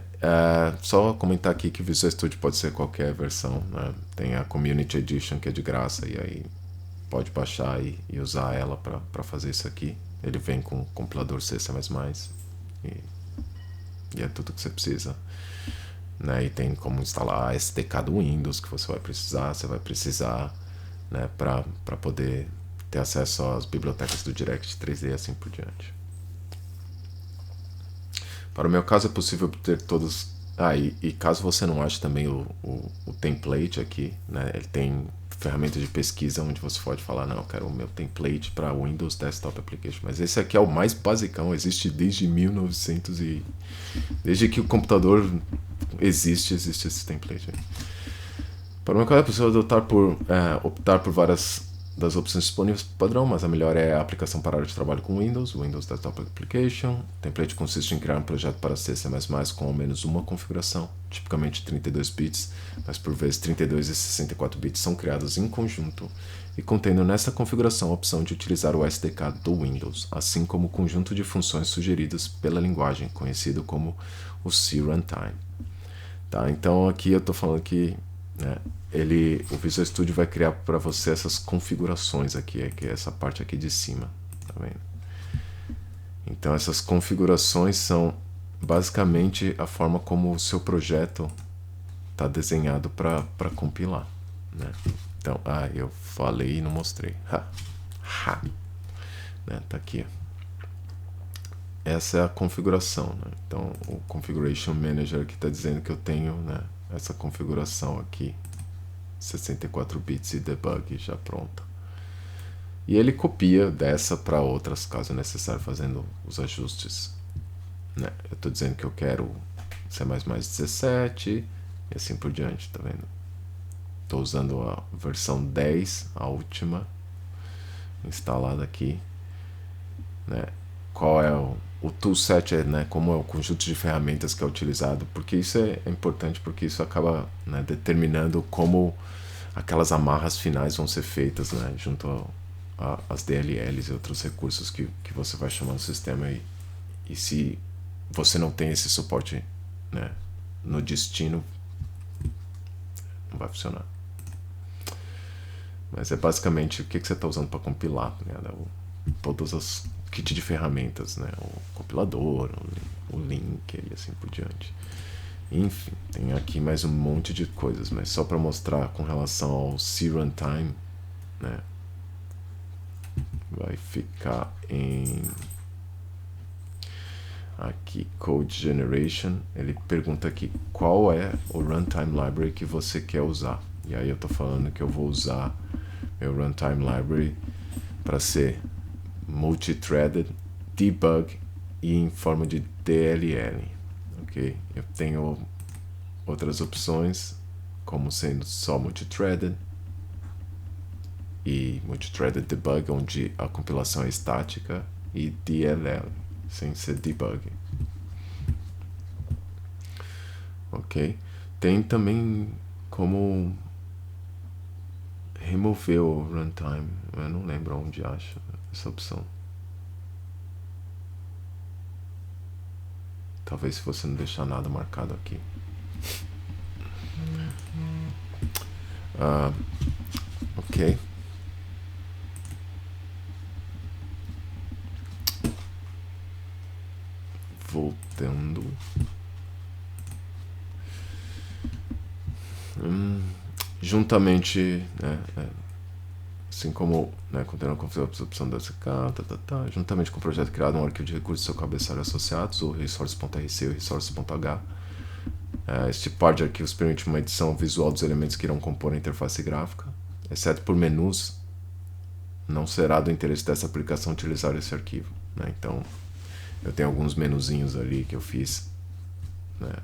Só comentar aqui que Visual Studio pode ser qualquer versão, né? Tem a Community Edition que é de graça e aí pode baixar e usar ela para fazer isso aqui. Ele vem com compilador C++ e é tudo que você precisa, né? E tem como instalar a SDK do Windows que você vai precisar, né, para poder ter acesso às bibliotecas do Direct 3D e assim por diante. Para o meu caso é possível obter todos. E caso você não ache também o template aqui, né, ele tem ferramenta de pesquisa onde você pode falar, não, eu quero o meu template para Windows Desktop Application, mas esse aqui é o mais basicão, existe desde 1900 desde que o computador existe esse template aí. Para o meu caso é possível optar por várias das opções disponíveis padrão, mas a melhor é a aplicação para área de trabalho com Windows Desktop Application. O template consiste em criar um projeto para C++ com ao menos uma configuração, tipicamente 32 bits, mas por vezes 32 e 64 bits são criados em conjunto e contendo nessa configuração a opção de utilizar o SDK do Windows, assim como o conjunto de funções sugeridas pela linguagem, conhecido como o C Runtime. Tá, então aqui eu estou falando que, né, o Visual Studio vai criar para você essas configurações aqui, que é essa parte aqui de cima, tá vendo? Então essas configurações são basicamente a forma como o seu projeto está desenhado para compilar, né? Então, eu falei e não mostrei, né? Tá aqui. Essa é a configuração, né? Então o Configuration Manager aqui está dizendo que eu tenho, né, essa configuração aqui, 64 bits e debug já pronta. E ele copia dessa para outras, caso necessário, fazendo os ajustes, né? Eu estou dizendo que eu quero C++ 17 e assim por diante, tá vendo? Estou usando a versão 10, a última, instalada aqui, né? Qual é o toolset, né, como é o conjunto de ferramentas que é utilizado, porque isso é importante, porque isso acaba, né, determinando como aquelas amarras finais vão ser feitas, né, junto às DLLs e outros recursos que você vai chamar no sistema. E se você não tem esse suporte, né, no destino, não vai funcionar. Mas é basicamente o que você está usando para compilar, né, todas as kit de ferramentas, né, o compilador, o linker e assim por diante. Enfim, tem aqui mais um monte de coisas, mas só para mostrar com relação ao C-Runtime, né, vai ficar em aqui Code Generation. Ele pergunta aqui qual é o Runtime Library que você quer usar, e aí eu tô falando que eu vou usar meu Runtime Library para ser multi-threaded, debug e em forma de DLL. Ok? Eu tenho outras opções, como sendo só multi-threaded e multi-threaded debug, onde a compilação é estática, e DLL, sem ser debug. Ok? Tem também como remover o runtime. Eu não lembro onde acha essa opção. Talvez se você não deixar nada marcado aqui. Ok. Voltando. Juntamente, né, assim como, né, contendo a opção da SK, juntamente com o projeto criado um arquivo de recursos e seu cabeçalho associados, o resource.rc e o resource.h. Este par de arquivos permite uma edição visual dos elementos que irão compor a interface gráfica, exceto por menus. Não será do interesse dessa aplicação utilizar esse arquivo, né? Então, eu tenho alguns menuzinhos ali que eu fiz, né?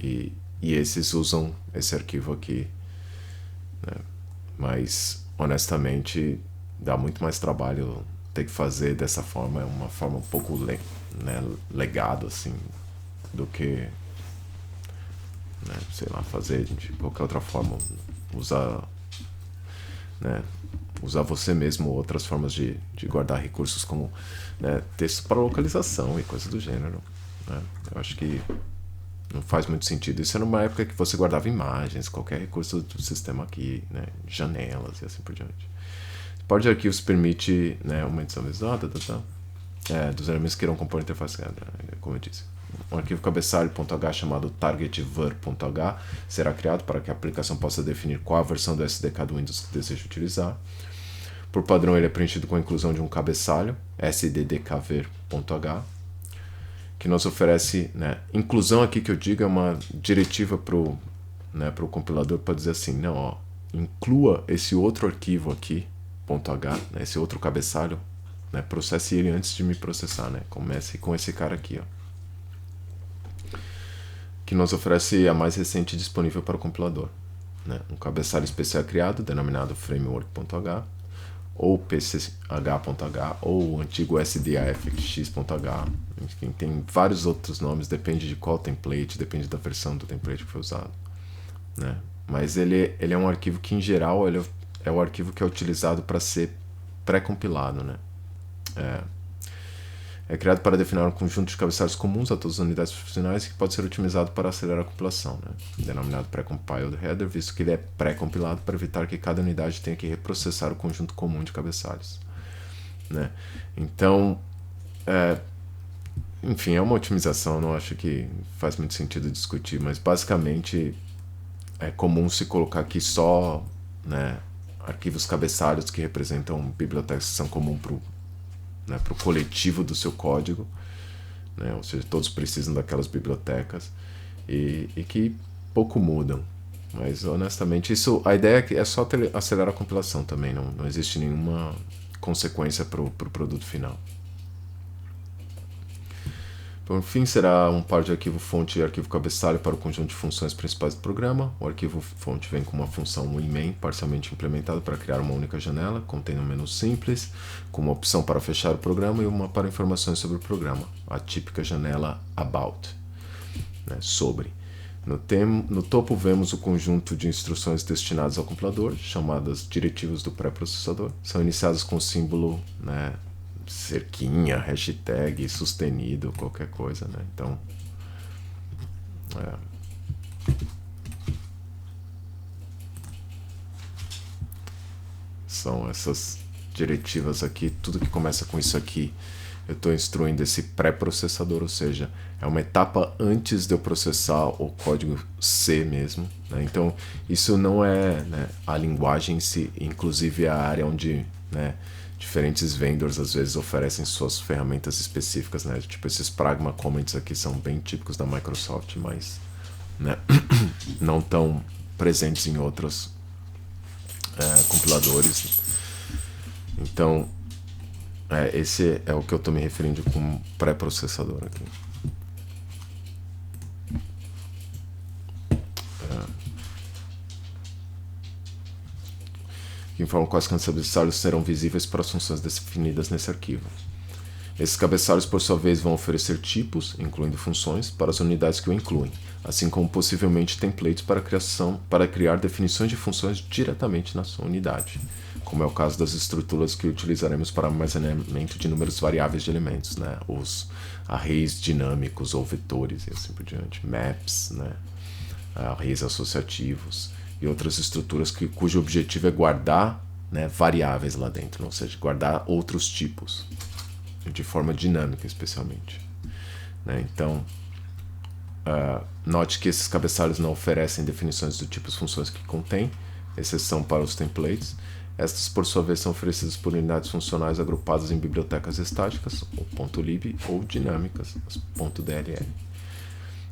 E esses usam esse arquivo aqui, né? Mas, honestamente, dá muito mais trabalho ter que fazer dessa forma. É uma forma um pouco legado, assim, do que, né, sei lá, fazer de qualquer outra forma. Usar, né, usar você mesmo outras formas de guardar recursos, como, né, texto para localização e coisas do gênero, né? Eu acho que não faz muito sentido. Isso era uma época que você guardava imagens, qualquer recurso do sistema aqui, né, janelas e assim por diante. O par de arquivos permite, né, uma edição visual dos elementos que irão compor a interface, como eu disse. Um arquivo cabeçalho.h chamado targetvar.h será criado para que a aplicação possa definir qual a versão do SDK do Windows que deseja utilizar. Por padrão, ele é preenchido com a inclusão de um cabeçalho, sddkver.h, que nos oferece, né, inclusão aqui que eu digo é uma diretiva para o, né, pro compilador para dizer assim, não, ó, inclua esse outro arquivo aqui, .h, né, esse outro cabeçalho, né, processe ele antes de me processar, né, comece com esse cara aqui, ó, que nos oferece a mais recente disponível para o compilador, né, um cabeçalho especial criado, denominado framework.h, ou pch.h, ou o antigo sdafx.h, enfim, tem vários outros nomes, depende de qual template, depende da versão do template que foi usado, né? Mas ele é um arquivo que, em geral, ele é o arquivo que é utilizado para ser pré-compilado, né? É criado para definir um conjunto de cabeçalhos comuns a todas as unidades funcionais que pode ser otimizado para acelerar a compilação, né? Denominado pré-compiled header, visto que ele é pré-compilado para evitar que cada unidade tenha que reprocessar o conjunto comum de cabeçalhos, né? Então, enfim, é uma otimização, não acho que faz muito sentido discutir, mas basicamente é comum se colocar aqui só, né, arquivos cabeçalhos que representam bibliotecas que são comuns para o, né, pro coletivo do seu código, né, ou seja, todos precisam daquelas bibliotecas e que pouco mudam. Mas honestamente, isso, a ideia é só acelerar a compilação também, não existe nenhuma consequência para o produto final. Por fim, será um par de arquivo fonte e arquivo cabeçalho para o conjunto de funções principais do programa. O arquivo fonte vem com uma função winmain parcialmente implementada para criar uma única janela, contendo um menu simples, com uma opção para fechar o programa e uma para informações sobre o programa, a típica janela about, né, sobre. No topo vemos o conjunto de instruções destinadas ao compilador, chamadas diretivas do pré-processador. São iniciadas com o símbolo, né, cerquinha, hashtag, sustenido, qualquer coisa, né? Então, são essas diretivas aqui. Tudo que começa com isso aqui eu estou instruindo esse pré-processador, ou seja, é uma etapa antes de eu processar o código C mesmo, né? Então, isso não é, né, a linguagem em si, inclusive é a área onde, né, diferentes vendors às vezes oferecem suas ferramentas específicas, né? Tipo, esses Pragma Comments aqui são bem típicos da Microsoft, mas, né, não tão presentes em outros compiladores. Então, esse é o que eu estou me referindo com pré-processador aqui. Que informam quais cabeçalhos serão visíveis para as funções definidas nesse arquivo. Esses cabeçalhos, por sua vez, vão oferecer tipos, incluindo funções, para as unidades que o incluem, assim como possivelmente templates para criar definições de funções diretamente na sua unidade, como é o caso das estruturas que utilizaremos para armazenamento de números variáveis de elementos, né? Os arrays dinâmicos ou vetores e assim por diante, maps, né? Arrays associativos e outras estruturas cujo objetivo é guardar, né, variáveis lá dentro, ou seja, guardar outros tipos, de forma dinâmica especialmente, né? Então, note que esses cabeçalhos não oferecem definições do tipo funções que contém, exceção para os templates. Estas, por sua vez, são oferecidas por unidades funcionais agrupadas em bibliotecas estáticas, ou .lib, ou dinâmicas, .dll.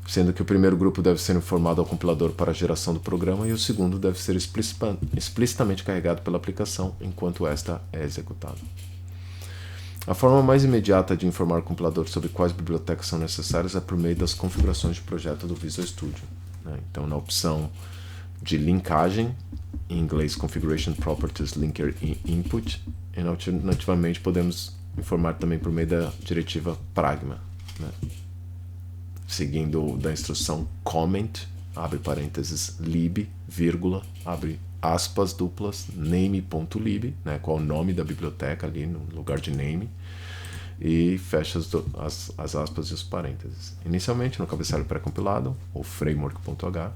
Sendo que o primeiro grupo deve ser informado ao compilador para a geração do programa e o segundo deve ser explicitamente carregado pela aplicação enquanto esta é executada. A forma mais imediata de informar o compilador sobre quais bibliotecas são necessárias é por meio das configurações de projeto do Visual Studio, né? Então, na opção de linkagem, em inglês Configuration Properties Linker Input, e alternativamente podemos informar também por meio da diretiva Pragma, né? Seguindo da instrução comment, abre parênteses, lib, vírgula, abre aspas duplas, name.lib, né, qual é o nome da biblioteca ali no lugar de name, e fecha as aspas e os parênteses. Inicialmente, no cabeçalho pré-compilado, ou framework.h,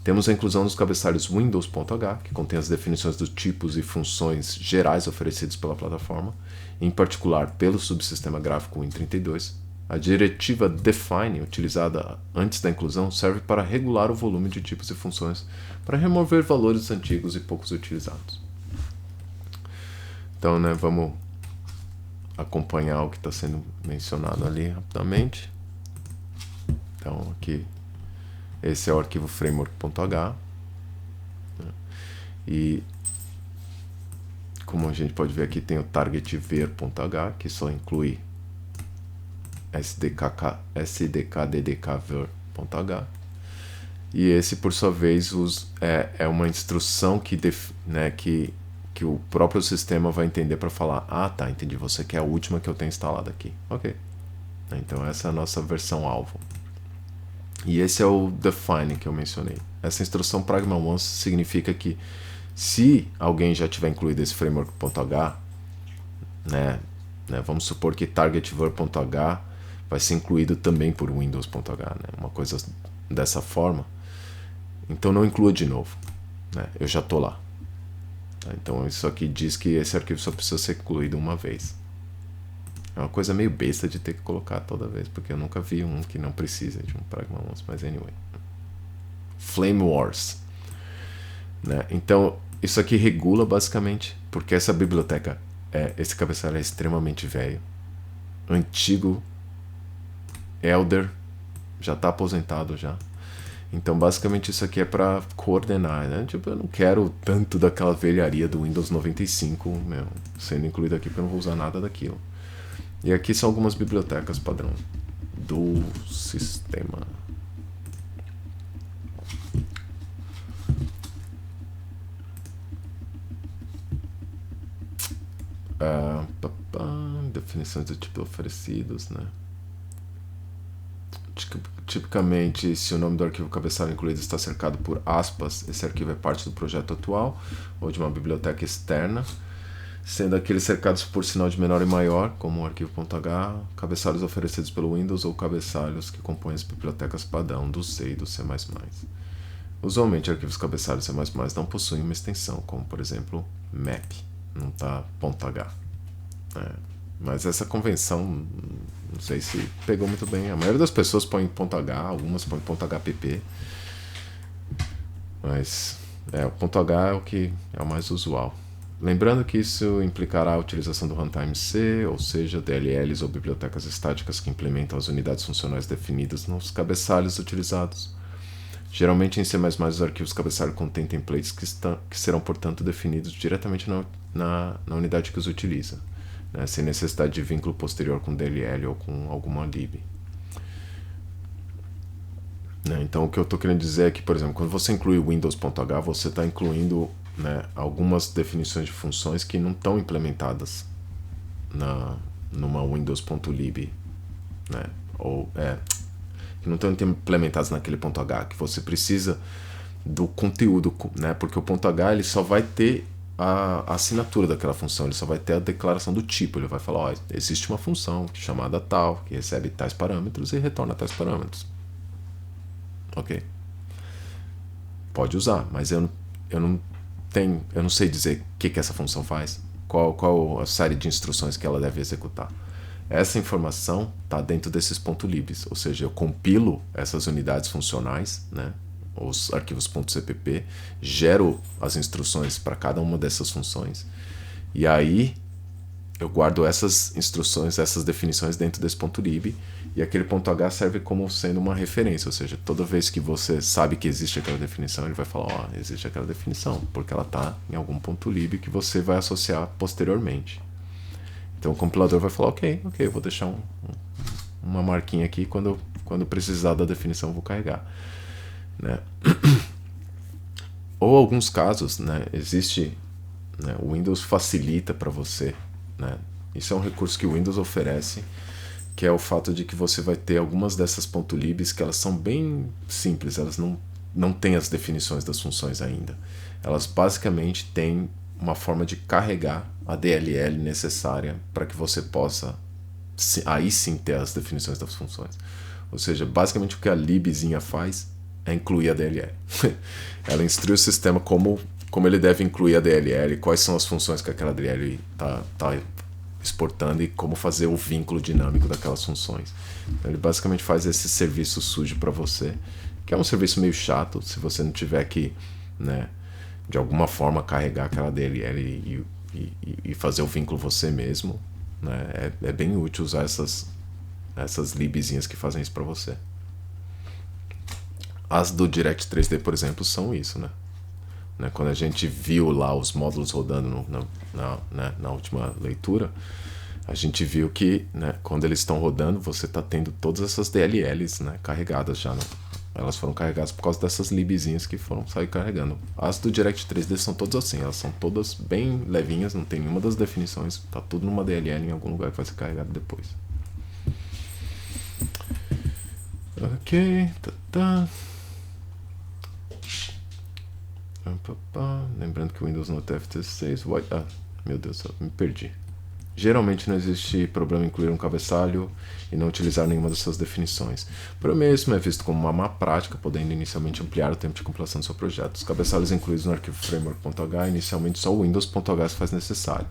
temos a inclusão dos cabeçalhos windows.h, que contém as definições dos tipos e funções gerais oferecidos pela plataforma, em particular pelo subsistema gráfico Win32. A diretiva define, utilizada antes da inclusão, serve para regular o volume de tipos e funções para remover valores antigos e poucos utilizados. Então, né, vamos acompanhar o que está sendo mencionado ali rapidamente. Então, aqui, esse é o arquivo framework.h, né, e como a gente pode ver aqui, tem o targetver.h, que só inclui sdkddkver.h, e esse, por sua vez, é uma instrução que o próprio sistema vai entender para falar: ah, tá, entendi, você quer a última que eu tenho instalada aqui. Ok. Então essa é a nossa versão alvo. E esse é o define que eu mencionei. Essa instrução pragma once significa que se alguém já tiver incluído esse framework.h, né, vamos supor que targetver.h vai ser incluído também por windows.h, né, uma coisa dessa forma, então não inclua de novo, né, eu já estou lá. Então isso aqui diz que esse arquivo só precisa ser incluído uma vez. É uma coisa meio besta de ter que colocar toda vez, porque eu nunca vi um que não precisa de um pragma once, mas anyway. Flame Wars, né? Então isso aqui regula basicamente, porque essa biblioteca, esse cabeçalho é extremamente velho, antigo, elder, já está aposentado já. Então basicamente isso aqui é para coordenar, né? Tipo, eu não quero tanto daquela velharia do Windows 95 sendo incluído aqui, porque eu não vou usar nada daquilo. E aqui são algumas bibliotecas padrão do sistema. Definições do tipo oferecidos, né? Tipicamente, se o nome do arquivo cabeçalho incluído está cercado por aspas, esse arquivo é parte do projeto atual ou de uma biblioteca externa, sendo aqueles cercados por sinal de menor e maior, como o arquivo.h, cabeçalhos oferecidos pelo Windows ou cabeçalhos que compõem as bibliotecas padrão do C e do C++. Usualmente, arquivos cabeçalhos C++ não possuem uma extensão, como por exemplo map, não está .h. Mas essa convenção, não sei se pegou muito bem. A maioria das pessoas põe ponto H, algumas põem ponto HPP. Mas o ponto H é o que é o mais usual. Lembrando que isso implicará a utilização do runtime C, ou seja, DLLs ou bibliotecas estáticas que implementam as unidades funcionais definidas nos cabeçalhos utilizados. Geralmente em C++ os arquivos cabeçalho contêm templates que serão, portanto, definidos diretamente na unidade que os utiliza, né, sem necessidade de vínculo posterior com DLL ou com alguma lib. Então o que eu estou querendo dizer é que, por exemplo, quando você inclui o Windows.h, você está incluindo, né, algumas definições de funções que não estão implementadas numa Windows.lib, né, ou que não estão implementadas naquele ponto H, que você precisa do conteúdo, né, porque o ponto H ele só vai ter a assinatura daquela função, ele só vai ter a declaração do tipo, ele vai falar, existe uma função chamada tal, que recebe tais parâmetros e retorna tais parâmetros. Ok. Pode usar, mas eu não sei dizer o que essa função faz, qual a série de instruções que ela deve executar. Essa informação está dentro desses .libs, ou seja, eu compilo essas unidades funcionais, né, os arquivos .cpp, gero as instruções para cada uma dessas funções, e aí eu guardo essas instruções, essas definições dentro desse .lib, e aquele .h serve como sendo uma referência, ou seja, toda vez que você sabe que existe aquela definição, ele vai falar, existe aquela definição, porque ela está em algum .lib que você vai associar posteriormente. Então o compilador vai falar, ok, eu vou deixar uma marquinha aqui, quando precisar da definição eu vou carregar, né? Ou alguns casos, né, existe, né, o Windows facilita para você, né? Isso é um recurso que o Windows oferece, que é o fato de que você vai ter algumas dessas .libs que elas são bem simples, elas não têm as definições das funções ainda. Elas basicamente têm uma forma de carregar a DLL necessária para que você possa aí sim ter as definições das funções. Ou seja, basicamente o que a libzinha faz é incluir a DLL. Ela instrui o sistema como ele deve incluir a DLL, quais são as funções que aquela DLL está exportando e como fazer o vínculo dinâmico daquelas funções. Então, ele basicamente faz esse serviço sujo para você, que é um serviço meio chato, se você não tiver que, né, de alguma forma carregar aquela DLL e fazer o vínculo você mesmo, né? É bem útil usar essas libzinhas que fazem isso para você. As do Direct 3D, por exemplo, são isso, né? Quando a gente viu lá os módulos rodando na última leitura, a gente viu que, né, quando eles estão rodando, você está tendo todas essas DLLs, né, carregadas já. Elas foram carregadas por causa dessas libzinhas que foram sair carregando. As do Direct 3D são todas assim, elas são todas bem levinhas, não tem nenhuma das definições, tá tudo numa DLL em algum lugar que vai ser carregado depois. Ok, lembrando que o Windows não tem FT6. Meu Deus, me perdi. Geralmente não existe problema em incluir um cabeçalho e não utilizar nenhuma das suas definições. Por mesmo é visto como uma má prática, podendo inicialmente ampliar o tempo de compilação do seu projeto. Os cabeçalhos incluídos no arquivo framework.h, inicialmente só o Windows.h se faz necessário,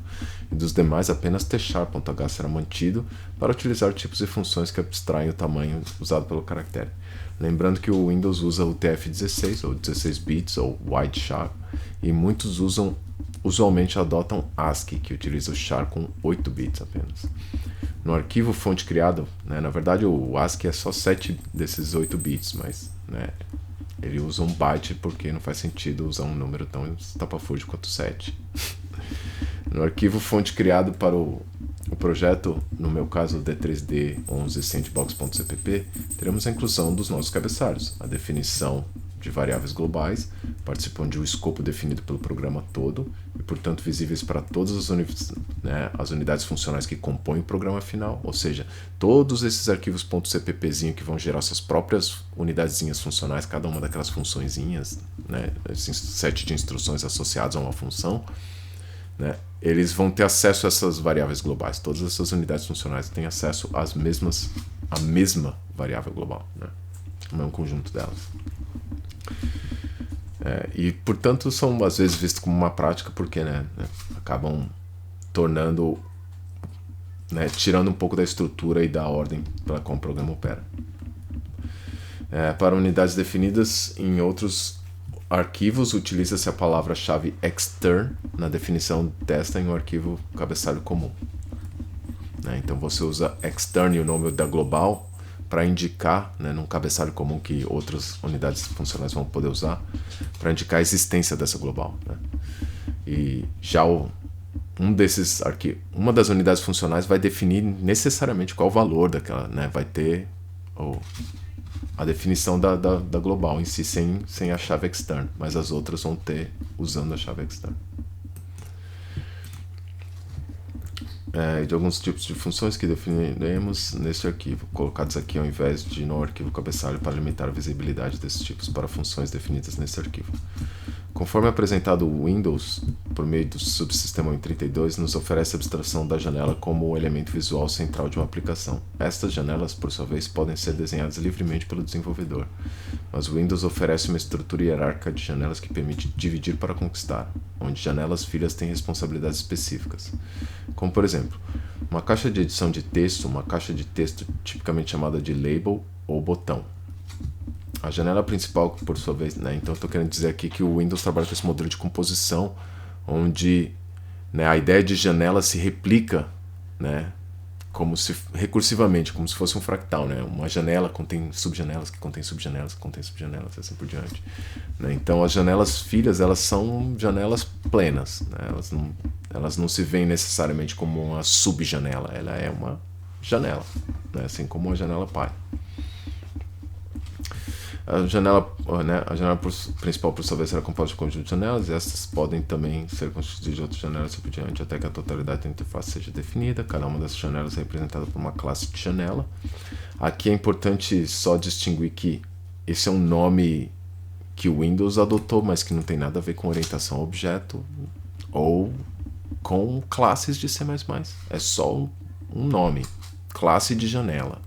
e dos demais apenas T#.h será mantido para utilizar tipos e funções que abstraem o tamanho usado pelo caractere. Lembrando que o Windows usa o UTF-16, ou 16 bits, ou wide char, e muitos usualmente adotam ASCII, que utiliza o char com 8 bits apenas. No arquivo fonte criado, né, na verdade o ASCII é só 7 desses 8 bits, mas, né, ele usa um byte porque não faz sentido usar um número tão estapafúrdio quanto 7. No arquivo fonte criado para o projeto, no meu caso D3D11 sandbox.cpp, teremos a inclusão dos nossos cabeçalhos, a definição de variáveis globais, participam de um escopo definido pelo programa todo e, portanto, visíveis para todas as unidades funcionais que compõem o programa final, ou seja, todos esses arquivos .cppzinho que vão gerar suas próprias unidadezinhas funcionais, cada uma daquelas funçõezinhas, né, esses set de instruções associados a uma função, né, eles vão ter acesso a essas variáveis globais. Todas essas unidades funcionais têm acesso à mesma variável global, né, o mesmo conjunto delas. E, portanto, são às vezes vistos como uma prática porque, né, acabam tornando né, tirando um pouco da estrutura e da ordem pela qual o programa opera. Para unidades definidas em outros arquivos, utiliza-se a palavra-chave extern na definição desta em um arquivo cabeçalho comum. Então você usa extern e o nome da global para indicar, né, num cabeçalho comum que outras unidades funcionais vão poder usar, para indicar a existência dessa global. Né? E já uma das unidades funcionais vai definir necessariamente qual o valor daquela, né? Vai ter a definição da global em si sem a chave extern, mas as outras vão ter usando a chave extern. De alguns tipos de funções que definiremos neste arquivo, colocados aqui ao invés de no arquivo cabeçalho para limitar a visibilidade desses tipos para funções definidas nesse arquivo. Conforme apresentado, o Windows, por meio do subsistema Win32, nos oferece a abstração da janela como o elemento visual central de uma aplicação. Estas janelas, por sua vez, podem ser desenhadas livremente pelo desenvolvedor, mas o Windows oferece uma estrutura hierárquica de janelas que permite dividir para conquistar, onde janelas filhas têm responsabilidades específicas. Como, por exemplo, uma caixa de edição de texto, uma caixa de texto tipicamente chamada de label ou botão. A janela principal, por sua vez, né? Então eu estou querendo dizer aqui que o Windows trabalha com esse modelo de composição, onde, né, a ideia de janela se replica, né, recursivamente, como se fosse um fractal. Né? Uma janela contém subjanelas, que contém subjanelas, que contém subjanelas, e assim por diante. Né? Então as janelas filhas, elas são janelas plenas. Né? Elas não se veem necessariamente como uma subjanela, ela é uma janela, né? Assim como uma janela pai. A janela principal, por sua vez, será composta de um conjunto de janelas, e essas podem também ser constituídas de outras janelas e por diante, até que a totalidade da interface seja definida. Cada uma dessas janelas é representada por uma classe de janela. Aqui é importante só distinguir que esse é um nome que o Windows adotou, mas que não tem nada a ver com orientação a objeto ou com classes de C++. É só um nome, classe de janela.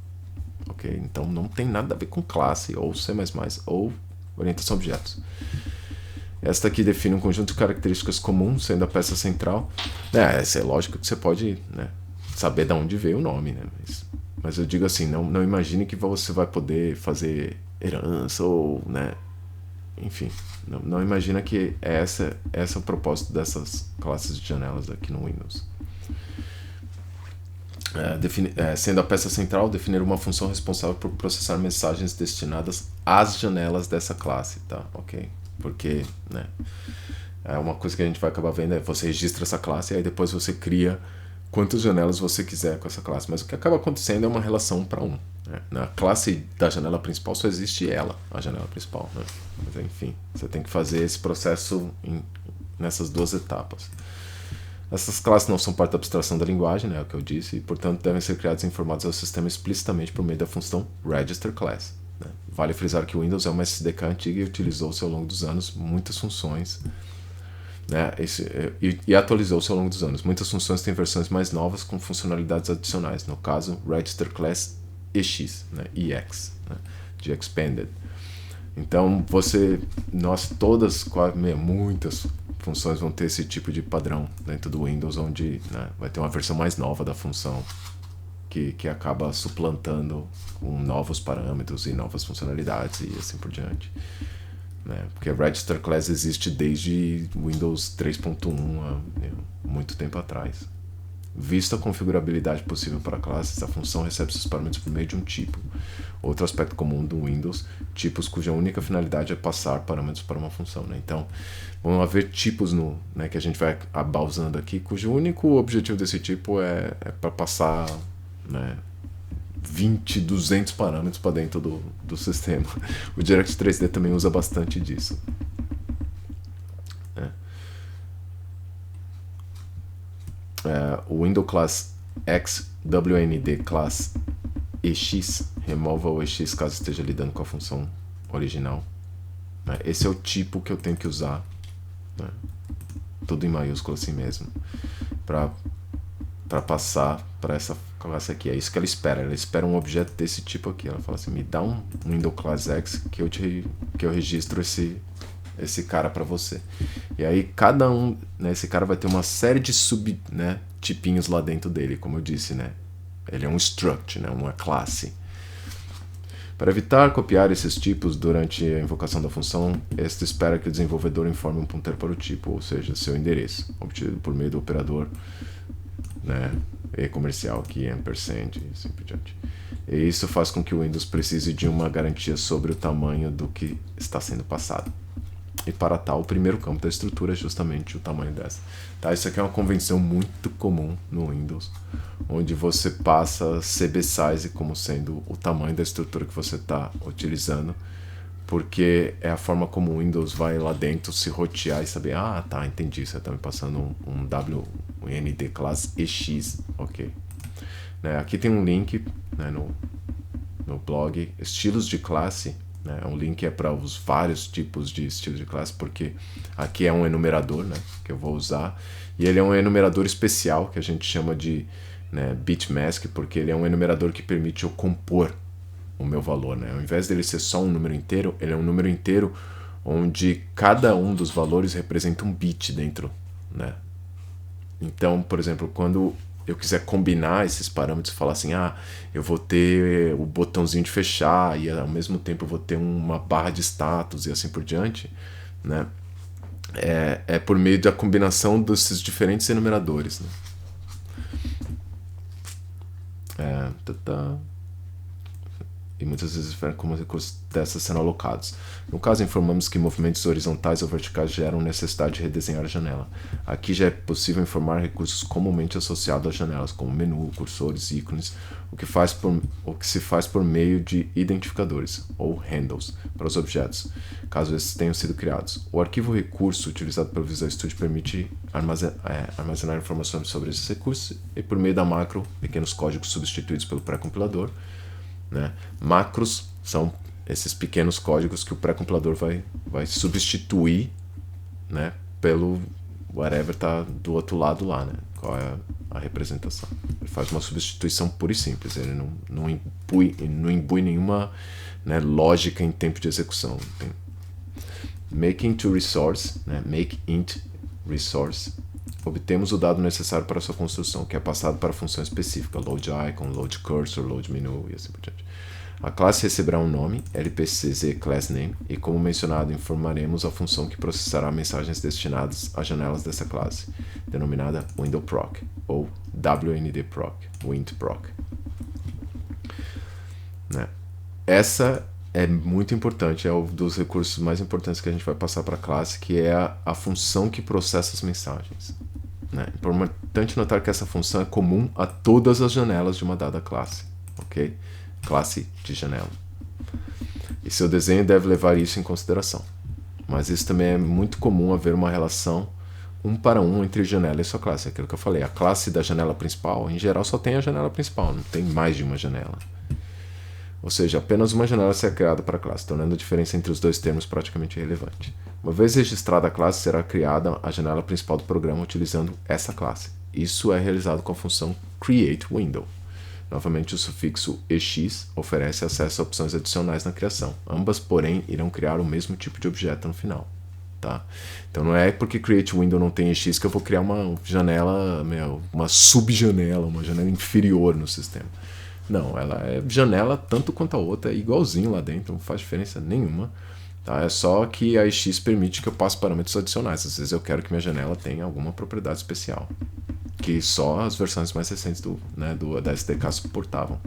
Okay? Então não tem nada a ver com classe ou C++ ou orientação a objetos. Esta aqui define um conjunto de características comuns, sendo a peça central. É lógico que você pode, né, saber de onde veio o nome, né? Mas eu digo assim, não imagine que você vai poder fazer herança ou, né, enfim, não imagina que esse é o propósito dessas classes de janelas aqui no Windows. Sendo a peça central, definir uma função responsável por processar mensagens destinadas às janelas dessa classe, tá? Ok? Porque, né, é uma coisa que a gente vai acabar vendo, você registra essa classe e aí depois você cria quantas janelas você quiser com essa classe, mas o que acaba acontecendo é uma relação 1 para 1. Né? Na classe da janela principal só existe a janela principal, né? Mas enfim, você tem que fazer esse processo nessas duas etapas. Essas classes não são parte da abstração da linguagem, né, é o que eu disse, e portanto devem ser criadas e informadas ao sistema explicitamente por meio da função register class. Né? Vale frisar que o Windows é uma SDK antiga e utilizou-se ao longo dos anos muitas funções, né, e atualizou-se ao longo dos anos. Muitas funções têm versões mais novas com funcionalidades adicionais, no caso register class EX, né, EX, né, de expanded. Então muitas funções vão ter esse tipo de padrão dentro do Windows, onde, né, vai ter uma versão mais nova da função que acaba suplantando com novos parâmetros e novas funcionalidades e assim por diante. Né? Porque a Register Class existe desde Windows 3.1 há muito tempo atrás. Visto a configurabilidade possível para classes, a função recebe seus parâmetros por meio de um tipo. Outro aspecto comum do Windows, tipos cuja única finalidade é passar parâmetros para uma função. Né? Então, vão haver tipos né, que a gente vai acabar usando aqui, cujo único objetivo desse tipo é para passar, né, 20, 200 parâmetros para dentro do sistema. O Direct 3D também usa bastante disso. O Window Class XWND Class EX remova o EX caso esteja lidando com a função original. Né? Esse é o tipo que eu tenho que usar, né? Tudo em maiúsculo assim mesmo, para passar para essa classe aqui. É isso que ela espera. Ela espera um objeto desse tipo aqui. Ela fala assim, me dá um Window Class X que eu registro esse cara para você. E aí cada um, né, esse cara vai ter uma série de tipinhos lá dentro dele, como eu disse, né? Ele é um struct, né, uma classe. Para evitar copiar esses tipos durante a invocação da função, esta espera que o desenvolvedor informe um ponteiro para o tipo, ou seja, seu endereço, obtido por meio do operador, né, e-comercial aqui, ampersand e assim por diante. E isso faz com que o Windows precise de uma garantia sobre o tamanho do que está sendo passado. E para tal, o primeiro campo da estrutura é justamente o tamanho dessa. Tá? Isso aqui é uma convenção muito comum no Windows, onde você passa CB size como sendo o tamanho da estrutura que você está utilizando, porque é a forma como o Windows vai lá dentro se rotear e saber, tá, entendi, você está me passando um WND class EX, ok. Né, aqui tem um link, né, no blog, estilos de classe, né, um link é para os vários tipos de estilos de classe, porque aqui é um enumerador, né, que eu vou usar, e ele é um enumerador especial, que a gente chama de, né, bitmask, porque ele é um enumerador que permite eu compor o meu valor, né? Ao invés dele ser só um número inteiro, ele é um número inteiro onde cada um dos valores representa um bit dentro, né? Então, por exemplo, quando eu quiser combinar esses parâmetros e falar assim, eu vou ter o botãozinho de fechar e ao mesmo tempo eu vou ter uma barra de status e assim por diante, né? É por meio da combinação desses diferentes enumeradores, né? E muitas vezes como recursos dessas sendo alocados. No caso, informamos que movimentos horizontais ou verticais geram necessidade de redesenhar a janela. Aqui já é possível informar recursos comumente associados às janelas, como menu, cursores, ícones, o que se faz por meio de identificadores, ou handles, para os objetos, caso esses tenham sido criados. O arquivo recurso utilizado pelo Visual Studio permite armazenar informações sobre esses recursos e, por meio da macro, pequenos códigos substituídos pelo pré-compilador, né? Macros são esses pequenos códigos que o pré-compilador vai substituir, né, pelo whatever está do outro lado lá, né? Qual é a representação. Ele faz uma substituição pura e simples, ele não imbui nenhuma, né, lógica em tempo de execução. Make into resource, né? Make int resource. Obtemos o dado necessário para sua construção, que é passado para a função específica, load icon, load cursor, load menu e assim por diante. A classe receberá um nome, lpcz class name, e como mencionado, informaremos a função que processará mensagens destinadas a janelas dessa classe, denominada windowproc, ou wndproc, windproc. Né? Essa é muito importante, é um dos recursos mais importantes que a gente vai passar para a classe, que é a função que processa as mensagens. É importante notar que essa função é comum a todas as janelas de uma dada classe, ok? Classe de janela. E seu desenho deve levar isso em consideração. Mas isso também é muito comum haver uma relação 1 para 1 entre janela e sua classe. É aquilo que eu falei, a classe da janela principal, em geral, só tem a janela principal, não tem mais de uma janela. Ou seja, apenas uma janela será criada para a classe, tornando a diferença entre os dois termos praticamente irrelevante. Uma vez registrada a classe, será criada a janela principal do programa utilizando essa classe. Isso é realizado com a função createWindow. Novamente, o sufixo EX oferece acesso a opções adicionais na criação. Ambas, porém, irão criar o mesmo tipo de objeto no final. Tá? Então não é porque createWindow não tem EX que eu vou criar uma janela, uma subjanela, uma janela inferior no sistema. Não, ela é janela tanto quanto a outra, é igualzinho lá dentro, não faz diferença nenhuma. Tá? É só que a EX permite que eu passe parâmetros adicionais. Às vezes eu quero que minha janela tenha alguma propriedade especial, que só as versões mais recentes da SDK suportavam.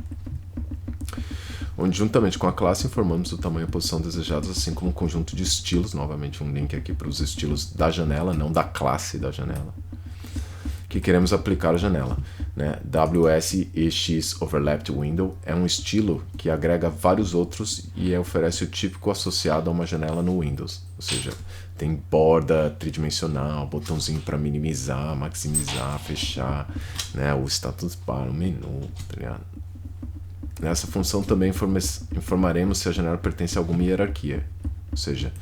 Onde, juntamente com a classe, informamos o tamanho e a posição desejados, assim como um conjunto de estilos. Novamente, um link aqui para os estilos da janela, não da classe da janela, que queremos aplicar à janela. Né? WSEX Overlapped Window é um estilo que agrega vários outros e oferece o típico associado a uma janela no Windows. Ou seja, tem borda tridimensional, botãozinho para minimizar, maximizar, fechar, né? O status bar, o menu, tá ligado? Nessa função também informaremos se a janela pertence a alguma hierarquia. Ou seja,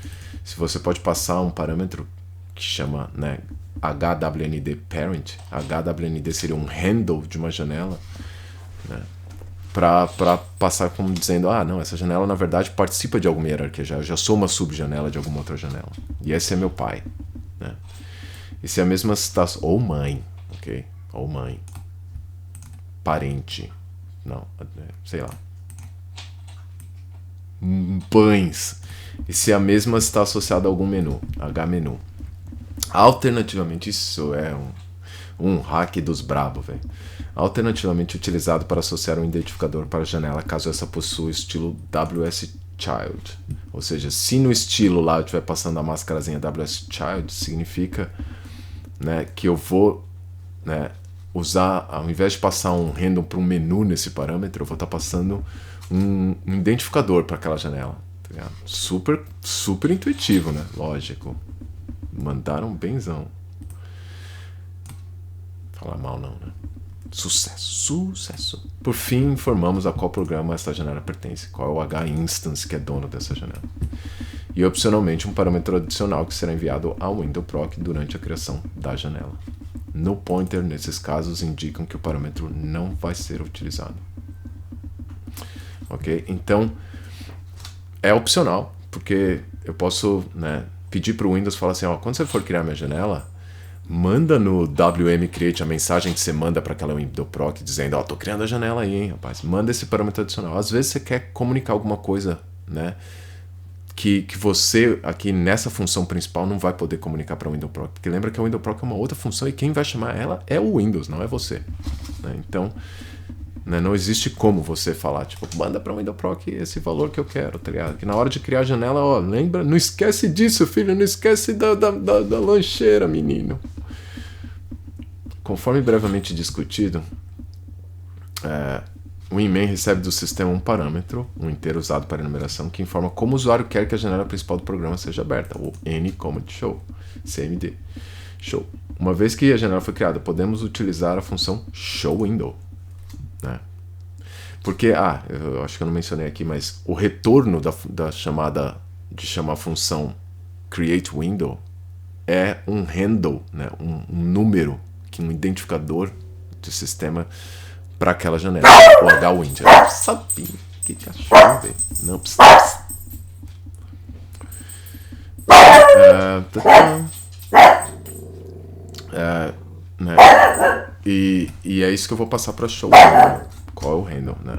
se você pode passar um parâmetro que chama, né, HWND Parent, HWND seria um handle de uma janela, né? para passar como dizendo, não, essa janela na verdade participa de alguma hierarquia, eu já sou uma subjanela de alguma outra janela. E esse é meu pai, né? E se a mesma situação, ou mãe, ok? Ou mãe, parente, não, sei lá, pães. E se a mesma está associada a algum menu, H-menu. Alternativamente, isso é um hack dos brabo, velho. Alternativamente utilizado para associar um identificador para a janela caso essa possua o estilo WS Child. Ou seja, se no estilo lá eu estiver passando a máscarazinha WS Child, significa, né, que eu vou, né, usar, ao invés de passar um random para um menu nesse parâmetro, eu vou estar passando um identificador para aquela janela. Tá ligado? Super, super intuitivo, né? Lógico. Mandaram benzão. Falar mal não, né? Sucesso. Por fim, informamos a qual programa esta janela pertence, qual é o H-instance que é dono dessa janela. E opcionalmente um parâmetro adicional que será enviado ao WindowProc durante a criação da janela. No pointer, nesses casos, indicam que o parâmetro não vai ser utilizado. Ok? Então, é opcional, porque eu posso, né, pedir para o Windows falar assim, quando você for criar minha janela, manda no WM Create a mensagem que você manda para aquela WindowProc dizendo, tô criando a janela aí, hein, rapaz. Manda esse parâmetro adicional. Às vezes você quer comunicar alguma coisa, né, que você aqui nessa função principal não vai poder comunicar para o WindowProc, porque lembra que a WindowProc é uma outra função e quem vai chamar ela é o Windows, não é você, né? Então, né, não existe como você falar, tipo, manda para o WindowProc esse valor que eu quero, tá ligado? Que na hora de criar a janela, lembra, não esquece disso, filho, não esquece da lancheira, menino. Conforme brevemente discutido, o Inman recebe do sistema um parâmetro, um inteiro usado para enumeração, que informa como o usuário quer que a janela principal do programa seja aberta, o NCommandShow, CMD. Show. Uma vez que a janela foi criada, podemos utilizar a função showWindow, né? Porque, eu acho que eu não mencionei aqui, mas o retorno da chamada, de chamar a função createWindow é um handle, né? um número, um identificador do sistema para aquela janela, o H-Wind. Eu sabia, que cachorro, velho. Não precisa. Né? E é isso que eu vou passar para show. Né? Qual é o handle, né?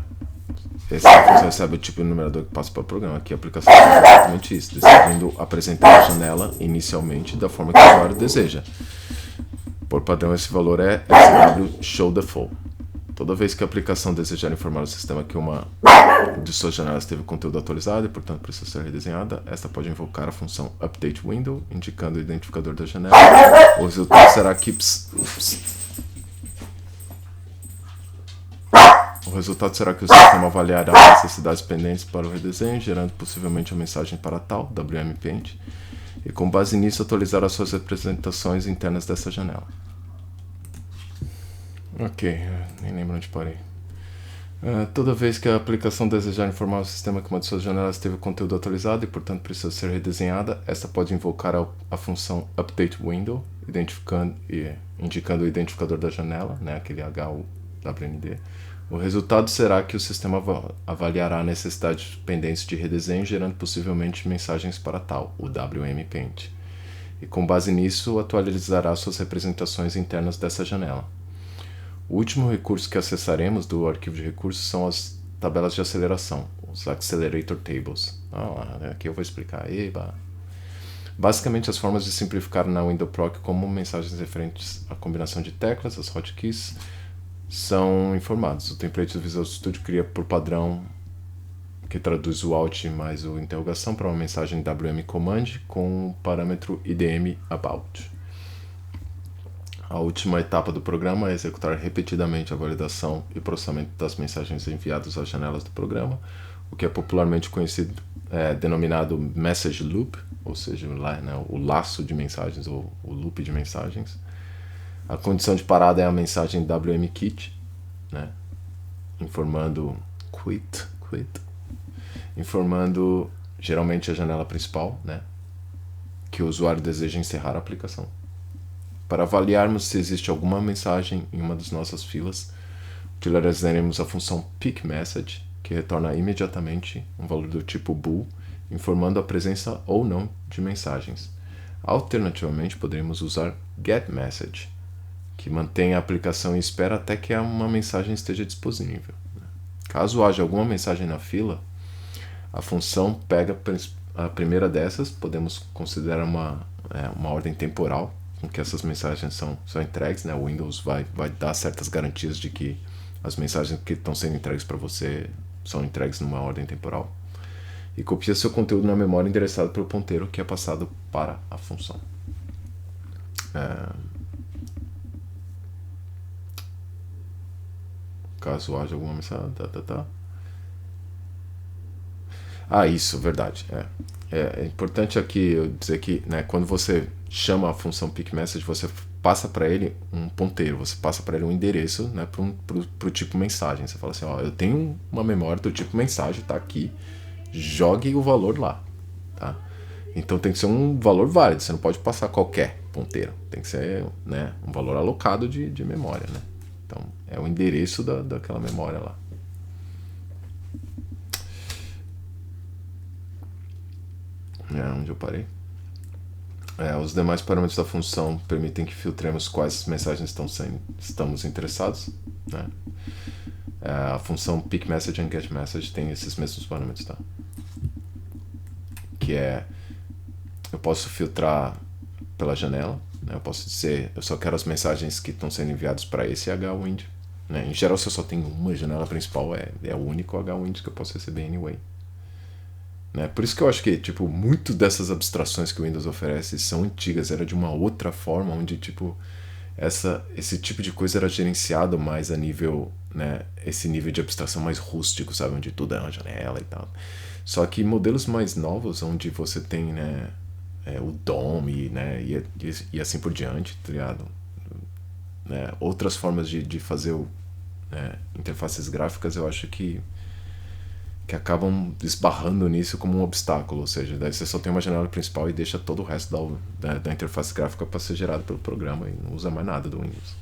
Essa função recebe o tipo de numerador que passa para o programa. Aqui a aplicação faz exatamente isso, decidindo apresentar a janela inicialmente da forma que o usuário deseja. Por padrão, esse valor é SW show default. Toda vez que a aplicação desejar informar o sistema que uma de suas janelas teve conteúdo atualizado e, portanto, precisa ser redesenhada, esta pode invocar a função updateWindow, indicando o identificador da janela. O resultado será que... O resultado será que o sistema avaliará as necessidades pendentes para o redesenho, gerando possivelmente a mensagem para tal, WM Paint, e com base nisso atualizar as suas representações internas dessa janela. Ok, nem lembro onde parei. Toda vez que a aplicação desejar informar o sistema que uma de suas janelas teve o conteúdo atualizado e, portanto, precisa ser redesenhada, esta pode invocar a função updateWindow, indicando o identificador da janela, né, aquele HWND. O resultado será que o sistema avaliará necessidades pendentes de redesenho, gerando possivelmente mensagens para tal, o WM Paint. E com base nisso, atualizará suas representações internas dessa janela. O último recurso que acessaremos do arquivo de recursos são as tabelas de aceleração, os Accelerator Tables. Aqui eu vou explicar. Eba. Basicamente, as formas de simplificar na WindowProc como mensagens referentes à combinação de teclas, as hotkeys, são informados. O template do Visual Studio cria por padrão, que traduz o Alt mais o interrogação para uma mensagem WM Command com o parâmetro IDM About. A última etapa do programa é executar repetidamente a validação e processamento das mensagens enviadas às janelas do programa, o que é popularmente conhecido, denominado Message Loop, ou seja, o laço de mensagens ou o loop de mensagens. A condição de parada é a mensagem WM Quit, né, informando informando geralmente a janela principal, né, que o usuário deseja encerrar a aplicação. Para avaliarmos se existe alguma mensagem em uma das nossas filas, utilizaremos a função pickMessage, que retorna imediatamente um valor do tipo bool, informando a presença ou não de mensagens. Alternativamente, poderíamos usar getMessage, que mantém a aplicação em espera até que uma mensagem esteja disponível. Caso haja alguma mensagem na fila, a função pega a primeira dessas, podemos considerar uma ordem temporal com que essas mensagens são entregues, né? O Windows vai dar certas garantias de que as mensagens que estão sendo entregues para você são entregues numa ordem temporal. E copia seu conteúdo na memória endereçado pelo ponteiro que é passado para a função. Caso haja alguma mensagem... isso, verdade. É importante aqui eu dizer que, né, quando você chama a função pickMessage, você passa para ele um ponteiro, você passa para ele um endereço, né, para o tipo mensagem. Você fala assim, ó, eu tenho uma memória do tipo mensagem, tá aqui, jogue o valor lá, tá? Então tem que ser um valor válido, você não pode passar qualquer ponteiro, tem que ser, né, um valor alocado de memória, né? Então é o endereço daquela memória lá. Onde eu parei? Os demais parâmetros da função permitem que filtremos quais mensagens estamos interessados, né? A função pickMessage e getMessage tem esses mesmos parâmetros, tá? Que eu posso filtrar pela janela, né? Eu posso dizer, eu só quero as mensagens que estão sendo enviadas para esse HWind, né? Em geral, se eu só tenho uma janela principal, é o único HWind que eu posso receber anyway. Né? Por isso que eu acho que tipo, muito dessas abstrações que o Windows oferece são antigas, era de uma outra forma, onde tipo, esse tipo de coisa era gerenciado mais a nível, né, esse nível de abstração mais rústico, sabe, onde tudo é uma janela e tal. Só que modelos mais novos, onde você tem, né, o DOM né, e assim por diante, tá ligado? Né, outras formas de fazer interfaces gráficas, eu acho que acabam esbarrando nisso como um obstáculo, ou seja, daí você só tem uma janela principal e deixa todo o resto da interface gráfica para ser gerado pelo programa e não usa mais nada do Windows.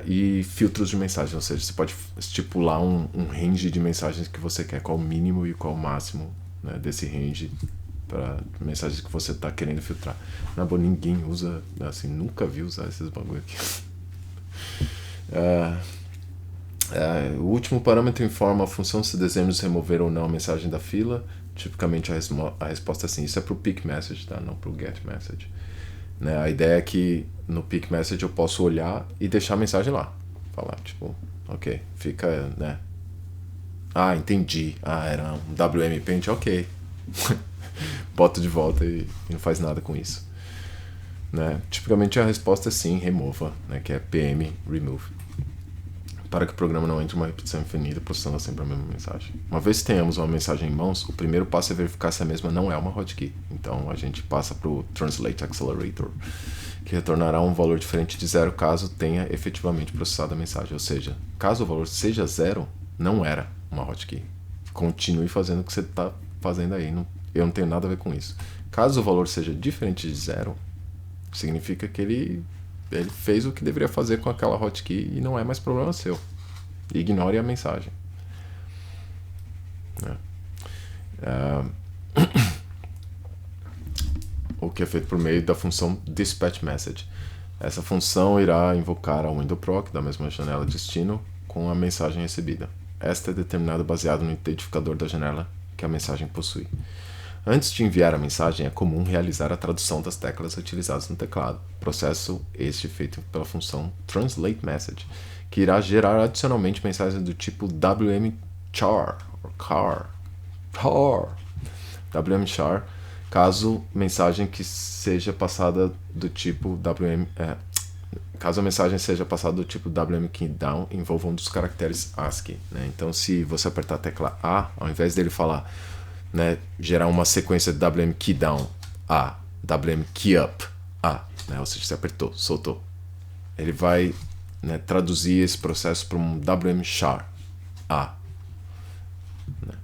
E filtros de mensagens, ou seja, você pode estipular um range de mensagens que você quer, qual o mínimo e qual o máximo, né, desse range para mensagens que você está querendo filtrar. Na boa, ninguém usa, assim, nunca vi usar esses bagulho aqui. O último parâmetro informa a função se desejamos remover ou não a mensagem da fila. Tipicamente a resposta é sim. Isso é para o pickMessage, tá? Não para o getMessage. Né? A ideia é que no pickMessage eu posso olhar e deixar a mensagem lá. Falar, tipo, ok, fica, né? Entendi. Era um WM Paint, ok. Boto de volta e não faz nada com isso. Né? Tipicamente a resposta é sim, remova, né? Que é PM remove. Para que o programa não entre uma repetição infinita, processando sempre a mesma mensagem. Uma vez que tenhamos uma mensagem em mãos, o primeiro passo é verificar se a mesma não é uma hotkey. Então a gente passa para o Translate Accelerator, que retornará um valor diferente de 0 caso tenha efetivamente processado a mensagem. Ou seja, caso o valor seja 0, não era uma hotkey. Continue fazendo o que você está fazendo aí. Eu não tenho nada a ver com isso. Caso o valor seja diferente de 0, significa que ele fez o que deveria fazer com aquela hotkey e não é mais problema seu. Ignore a mensagem. O que é feito por meio da função dispatchMessage. Essa função irá invocar a windowproc da mesma janela destino com a mensagem recebida. Esta é determinada baseado no identificador da janela que a mensagem possui. Antes de enviar a mensagem, é comum realizar a tradução das teclas utilizadas no teclado, processo este feito pela função translateMessage, que irá gerar adicionalmente mensagens do tipo wmchar, wmchar, caso mensagem que seja passada do tipo caso a mensagem seja passada do tipo wmKeyDown envolva um dos caracteres ASCII. Né? Então, se você apertar a tecla A, ao invés dele falar, né, gerar uma sequência de wmKeyDown A, wmKeyUp A, né, ou seja, você apertou, soltou. Ele vai, né, traduzir esse processo para um wmchar A. Né.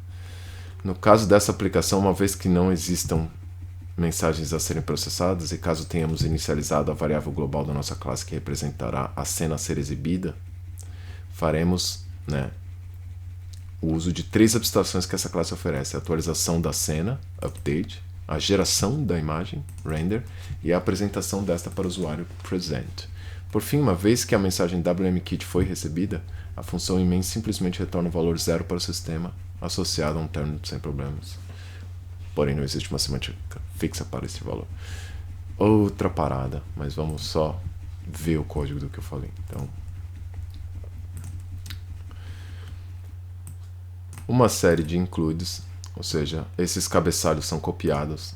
No caso dessa aplicação, uma vez que não existam, mensagens a serem processadas, e caso tenhamos inicializado a variável global da nossa classe que representará a cena a ser exibida, faremos, né, o uso de 3 abstrações que essa classe oferece: a atualização da cena, update, a geração da imagem, render, e a apresentação desta para o usuário, present. Por fim, uma vez que a mensagem WMKit foi recebida, a função main simplesmente retorna o valor 0 para o sistema, associado a um término sem problemas. Porém, não existe uma semântica fixa para esse valor. Outra parada, mas vamos só ver o código do que eu falei. Então, uma série de includes, ou seja, esses cabeçalhos são copiados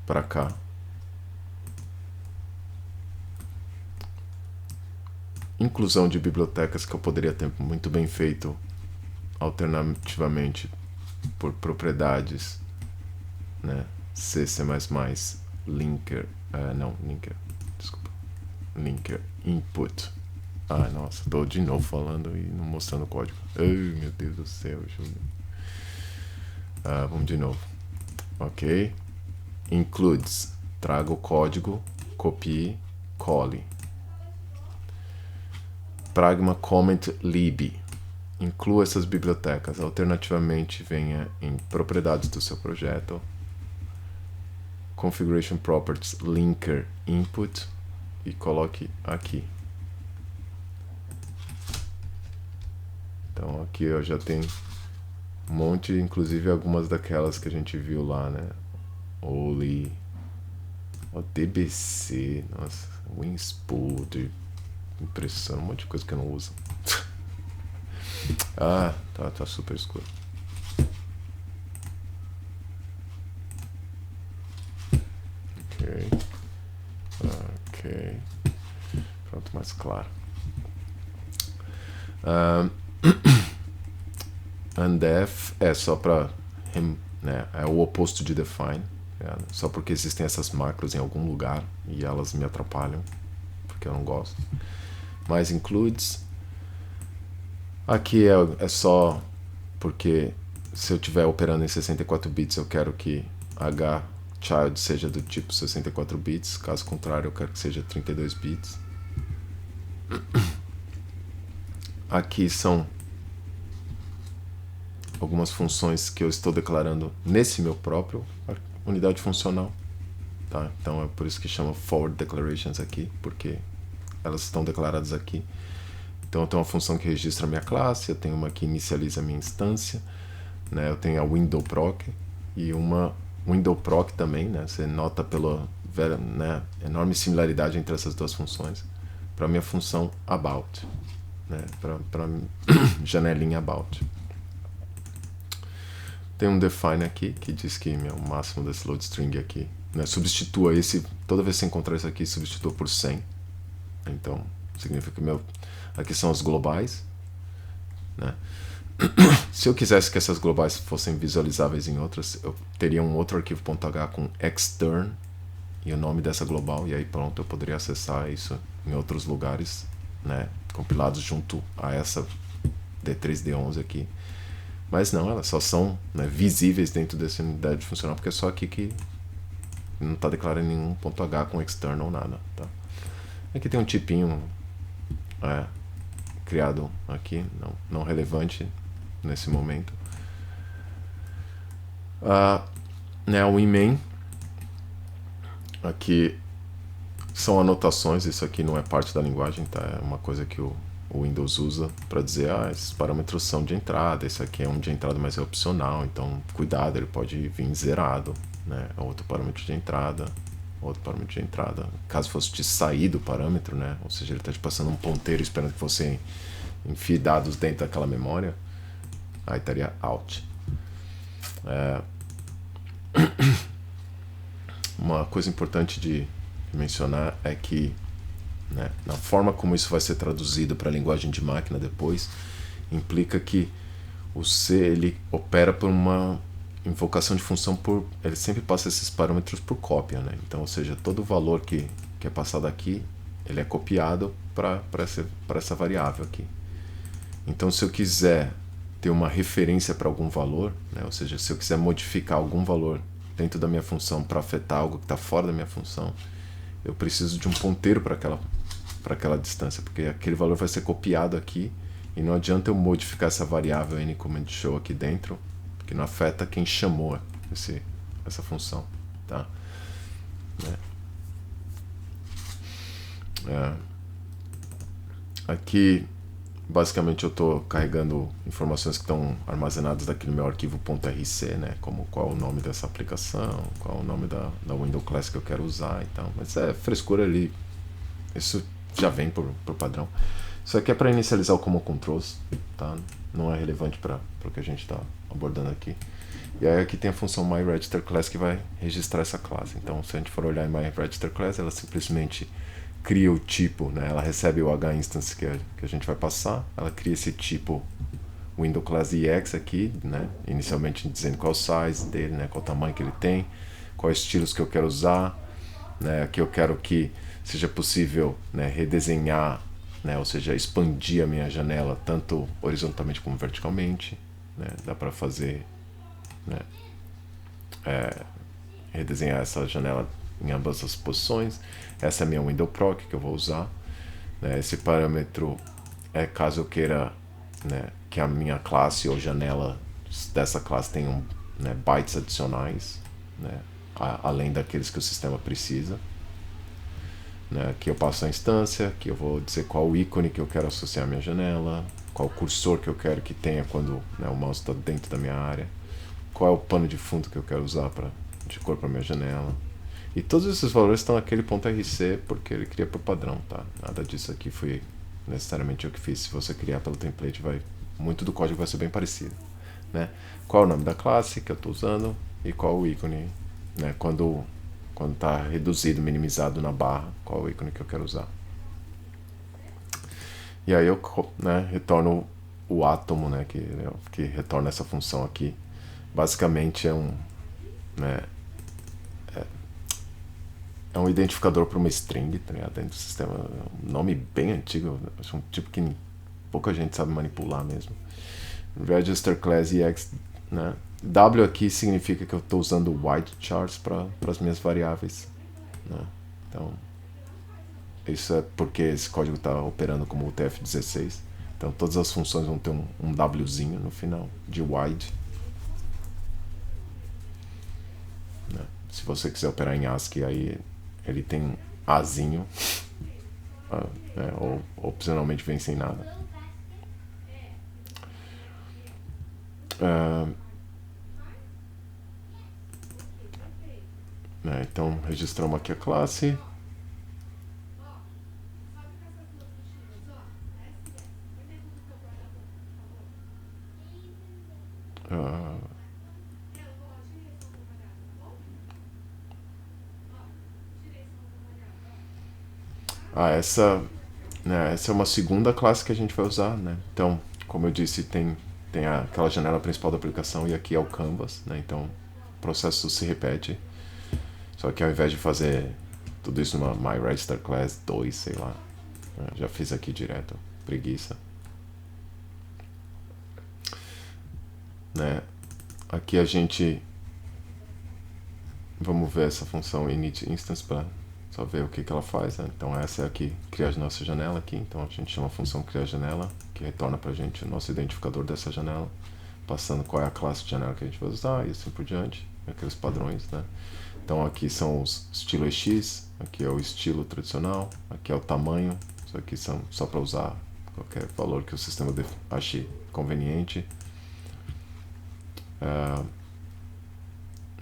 para cá. Inclusão de bibliotecas que eu poderia ter muito bem feito alternativamente por propriedades, né? C++, linker, linker input. Ah, nossa, tô de novo falando e não mostrando o código. Ai, meu Deus do céu, Júlio. Vamos de novo. Ok. Includes, traga o código, copie, cole. Pragma comment lib. Inclua essas bibliotecas. Alternativamente, venha em propriedades do seu projeto. Configuration properties, linker input, e coloque aqui. Então aqui eu já tenho um monte, inclusive algumas daquelas que a gente viu lá, né? Oli, DBC, nossa, WinSpool, de impressão, um monte de coisa que eu não uso. Tá super escuro. Ok. Pronto, mais claro. Undef é só para, né, é o oposto de define, só porque existem essas macros em algum lugar e elas me atrapalham, porque eu não gosto. Mais includes. Aqui é só porque se eu estiver operando em 64 bits, eu quero que hchild seja do tipo 64 bits, caso contrário eu quero que seja 32 bits. Aqui são algumas funções que eu estou declarando nesse meu próprio unidade funcional, tá? Então é por isso que chama forward declarations aqui, porque elas estão declaradas aqui. Então eu tenho uma função que registra a minha classe, eu tenho uma que inicializa a minha instância, né? Eu tenho a windowproc e uma windowproc também, né? Você nota pela, né, enorme similaridade entre essas duas funções, para minha função about, né? Para janelinha about. Tem um define aqui que diz que o máximo desse load string aqui, né? Substitua esse, toda vez que você encontrar isso aqui, substitua por 100. Então significa que aqui são as globais, né? Se eu quisesse que essas globais fossem visualizáveis em outras, eu teria um outro arquivo .h com extern e o nome dessa global, e aí pronto, eu poderia acessar isso em outros lugares, né, compilados junto a essa D3D11 aqui. Mas não, elas só são, né, visíveis dentro dessa unidade funcional, porque é só aqui que não está declarando nenhum .h com extern ou nada, tá? Aqui tem um tipinho criado aqui, não relevante nesse momento. Né, o main aqui são anotações, isso aqui não é parte da linguagem, tá? É uma coisa que o Windows usa para dizer, esses parâmetros são de entrada, esse aqui é um de entrada, mas é opcional, então cuidado, ele pode vir zerado, né? Outro parâmetro de entrada, caso fosse te sair do parâmetro, né? Ou seja, ele está te passando um ponteiro esperando que você enfie dados dentro daquela memória, aí estaria out. Uma coisa importante de mencionar é que, né, na forma como isso vai ser traduzido para a linguagem de máquina depois, implica que o C ele opera por uma invocação de função ele sempre passa esses parâmetros por cópia, né? Então, ou seja, todo o valor que é passado aqui, ele é copiado para essa variável aqui. Então, se eu quiser ter uma referência para algum valor, né, ou seja, se eu quiser modificar algum valor dentro da minha função para afetar algo que está fora da minha função, eu preciso de um ponteiro para aquela distância, porque aquele valor vai ser copiado aqui e não adianta eu modificar essa variável nCommentShow aqui dentro, que não afeta quem chamou essa função, tá? Aqui basicamente eu estou carregando informações que estão armazenadas daqui no meu arquivo .rc, né? Como qual é o nome dessa aplicação, qual é o nome da Windows Class que eu quero usar e tal. Mas é frescura ali, isso já vem por padrão. Isso aqui é para inicializar o Common Controls, tá? Não é relevante para o que a gente está abordando aqui. E aí aqui tem a função myRegisterClass que vai registrar essa classe. Então se a gente for olhar em myRegisterClass, ela simplesmente cria o tipo, né? Ela recebe o HInstance que a gente vai passar, ela cria esse tipo Windows Class EX aqui, né? Inicialmente dizendo qual o size dele, né? Qual o tamanho que ele tem, quais estilos que eu quero usar, né? Aqui eu quero que seja possível, né, redesenhar, né? Ou seja, expandir a minha janela tanto horizontalmente como verticalmente, né? Dá para fazer, né, redesenhar essa janela em ambas as posições. Essa é a minha Windows Proc que eu vou usar, né? Esse parâmetro é caso eu queira, né, que a minha classe ou janela dessa classe tenham, né, bytes adicionais, né, além daqueles que o sistema precisa, né? Aqui eu passo a instância, aqui eu vou dizer qual o ícone que eu quero associar à minha janela, qual o cursor que eu quero que tenha quando, né, o mouse está dentro da minha área, qual é o pano de fundo que eu quero usar de cor para minha janela. E todos esses valores estão naquele .rc porque ele cria por padrão, tá? Nada disso aqui foi necessariamente eu que fiz. Se você criar pelo template, muito do código vai ser bem parecido, né? Qual é o nome da classe que eu estou usando e qual o ícone, né? Quando está reduzido, minimizado na barra, qual é o ícone que eu quero usar. E aí eu, né, retorno o átomo, né, que retorna essa função aqui. Basicamente é um, né, é um identificador para uma string, tá ligado? Dentro do sistema. É um nome bem antigo, acho um tipo que pouca gente sabe manipular mesmo. Register Class EX, né? W aqui significa que eu estou usando white chars para as minhas variáveis, né? Então, isso é porque esse código está operando como UTF-16. Então, todas as funções vão ter um Wzinho no final, de wide. Né? Se você quiser operar em ASCII, aí ele tem um Azinho, né? Ou opcionalmente vem sem nada. Né? Então registramos aqui a classe. Essa é uma segunda classe que a gente vai usar, né? Então, como eu disse, tem aquela janela principal da aplicação e aqui é o Canvas, né? Então, o processo se repete. Só que ao invés de fazer tudo isso numa myRegisterClass 2, sei lá, já fiz aqui direto, preguiça. Né? Aqui a gente... Vamos ver essa função initInstance para só ver o que ela faz, né? Então essa é aqui, criar a nossa janela aqui. Então a gente chama a função criar janela, que retorna pra gente o nosso identificador dessa janela, passando qual é a classe de janela que a gente vai usar e assim por diante, aqueles padrões, né? Então aqui são os estilo EX, aqui é o estilo tradicional, aqui é o tamanho, isso aqui são só para usar qualquer valor que o sistema ache conveniente.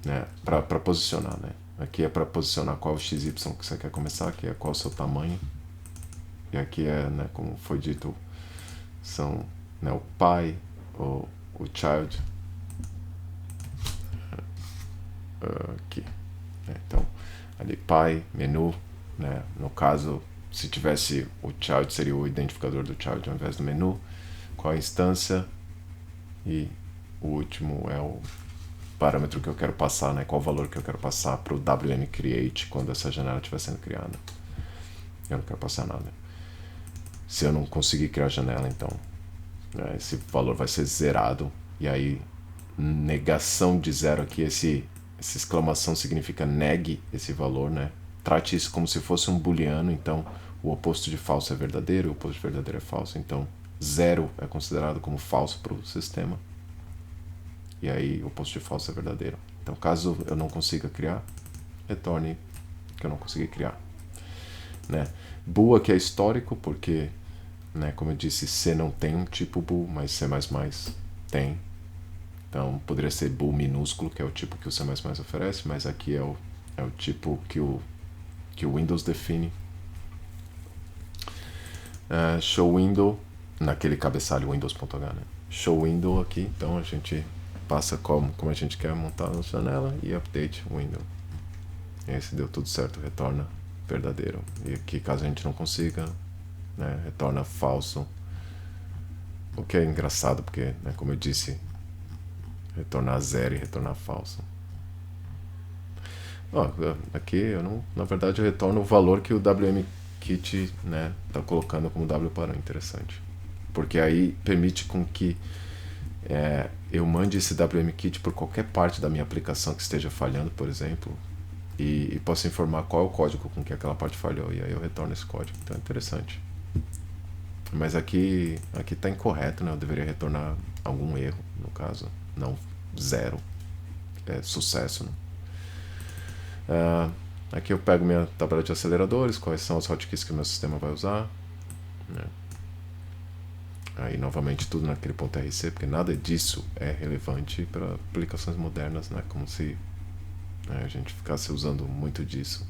Né, para posicionar, né? Aqui é para posicionar qual XY que você quer começar, aqui é qual o seu tamanho, e aqui é, né, como foi dito, são, né, o pai, o child, aqui, né? Então ali pai, menu, né? No caso, se tivesse o child, seria o identificador do child ao invés do menu, qual a instância, e o último é o parâmetro que eu quero passar, né? Qual o valor que eu quero passar para o WNCreate quando essa janela estiver sendo criada. Eu não quero passar nada. Se eu não conseguir criar a janela, então, né, esse valor vai ser zerado. E aí, negação de zero aqui, essa exclamação significa negue esse valor, né? Trate isso como se fosse um booleano, então o oposto de falso é verdadeiro, o oposto de verdadeiro é falso, então 0 é considerado como falso para o sistema, e aí o oposto de falso é verdadeiro. Então, caso eu não consiga criar, retorne que eu não consegui criar, né? Bool aqui é histórico, porque, né, como eu disse, C não tem um tipo bool, mas C++ tem. Então, poderia ser bool minúsculo, que é o tipo que o C++ oferece, mas aqui é o tipo que o Windows define. Show window, naquele cabeçalho Windows.h, né? Show window aqui, então a gente passa como a gente quer montar a nossa janela e update window. E aí, se deu tudo certo, retorna verdadeiro. E aqui, caso a gente não consiga, né, retorna falso. O que é engraçado, porque, né, como eu disse, retornar 0 e retornar falso. Aqui, eu não, na verdade, eu retorno o valor que o WMKit, né, tá colocando como W parâmetro. Interessante. Porque aí permite com que eu mande esse WMKit por qualquer parte da minha aplicação que esteja falhando, por exemplo, e posso informar qual é o código com que aquela parte falhou, e aí eu retorno esse código. Então é interessante. Mas aqui está incorreto, né? Eu deveria retornar algum erro, no caso, não 0. É sucesso, né? Aqui eu pego minha tabela de aceleradores, quais são os hotkeys que o meu sistema vai usar, né? Aí novamente tudo naquele ponto .rc, porque nada disso é relevante para aplicações modernas, né? Como se a gente ficasse usando muito disso.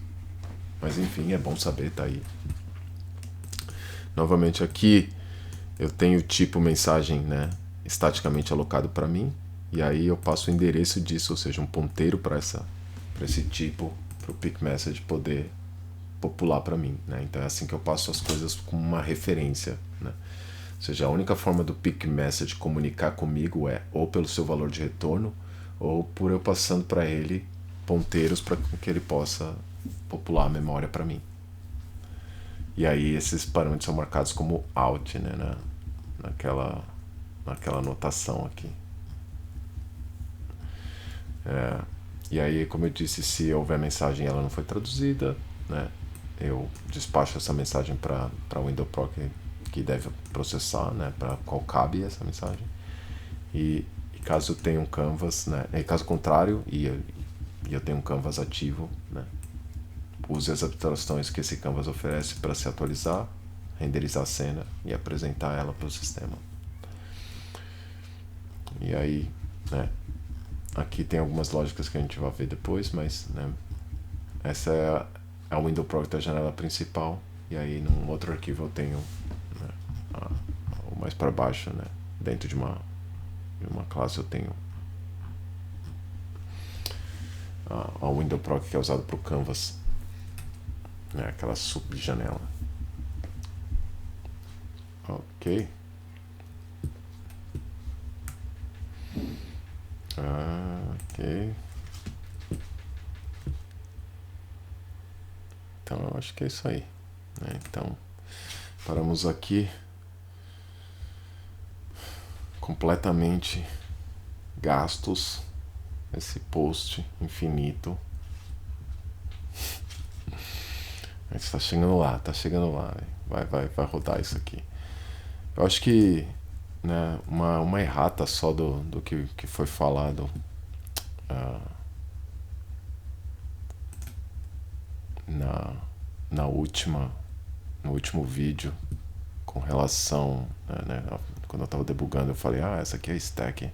Mas enfim, é bom saber, tá aí. Novamente aqui eu tenho o tipo mensagem, né, estaticamente alocado para mim, e aí eu passo o endereço disso, ou seja, um ponteiro para esse tipo, para o pick message poder popular para mim, né? Então é assim que eu passo as coisas com uma referência, né? Ou seja, a única forma do pick message comunicar comigo é ou pelo seu valor de retorno, ou por eu passando para ele ponteiros para que ele possa popular a memória para mim. E aí esses parâmetros são marcados como out, né, naquela notação aqui. E aí, como eu disse, se houver mensagem e ela não foi traduzida, né, eu despacho essa mensagem para o Windows Pro que deve processar, né, para qual cabe essa mensagem. E caso eu tenha um canvas, né, caso contrário, e eu tenho um canvas ativo, né, use as abstrações que esse canvas oferece para se atualizar, renderizar a cena e apresentar ela para o sistema. E aí, né, aqui tem algumas lógicas que a gente vai ver depois, mas, né, essa é a Windows Pro da janela principal. E aí, num outro arquivo, eu tenho, né, o mais para baixo, né, dentro de uma classe, eu tenho a Windows Pro que é usado para o Canvas, né, aquela subjanela. Ok. Ok. Então eu acho que é isso aí, né? Então paramos aqui completamente gastos, esse post infinito. A gente tá chegando lá, vai rodar isso aqui. Eu acho que, né, uma errata só do que foi falado no último vídeo com relação, né, quando eu estava debugando, eu falei, essa aqui é a stack.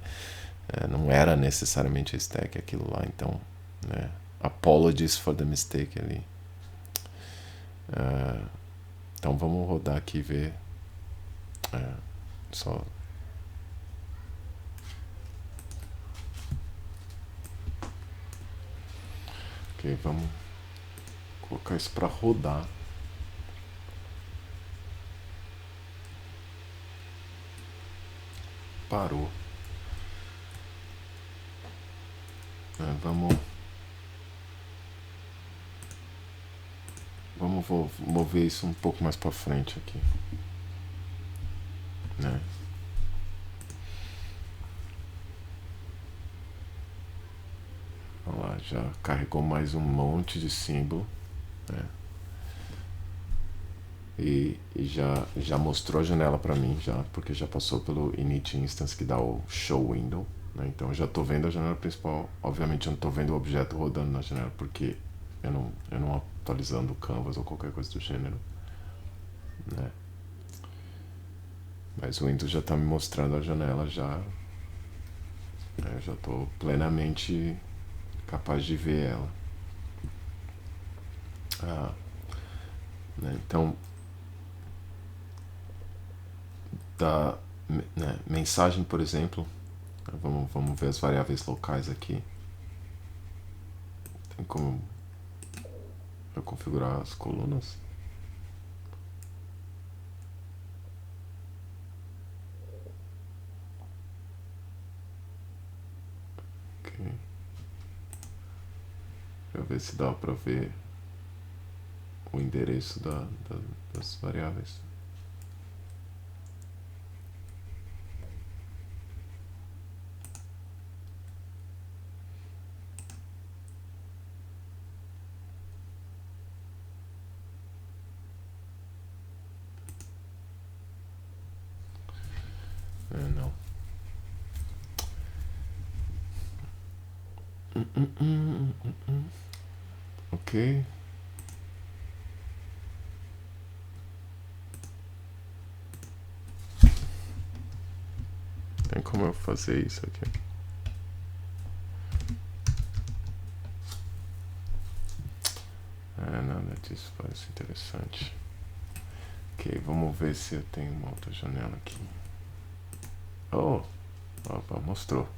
Não era necessariamente a stack aquilo lá, então, né, apologies for the mistake ali. Então vamos rodar aqui e ver só. Ok, vamos colocar isso para rodar. Parou. Vamos mover isso um pouco mais para frente aqui, né? Olha lá, já carregou mais um monte de símbolo, né? E já mostrou a janela para mim, já, porque já passou pelo init instance que dá o show window, né? Então eu já estou vendo a janela principal. Obviamente eu não estou vendo o objeto rodando na janela, porque eu não atualizando o canvas ou qualquer coisa do gênero, né? Mas o Windows já está me mostrando a janela já, né? Eu já estou plenamente capaz de ver ela. Né? Então, da mensagem, por exemplo, vamos ver as variáveis locais aqui. Tem como eu configurar as colunas? Ok. Deixa eu ver se dá para ver o endereço das variáveis. Não. Ok. Tem como eu fazer isso aqui? Nada disso parece interessante. Ok, vamos ver se eu tenho uma outra janela aqui. Oh, opa, mostrou.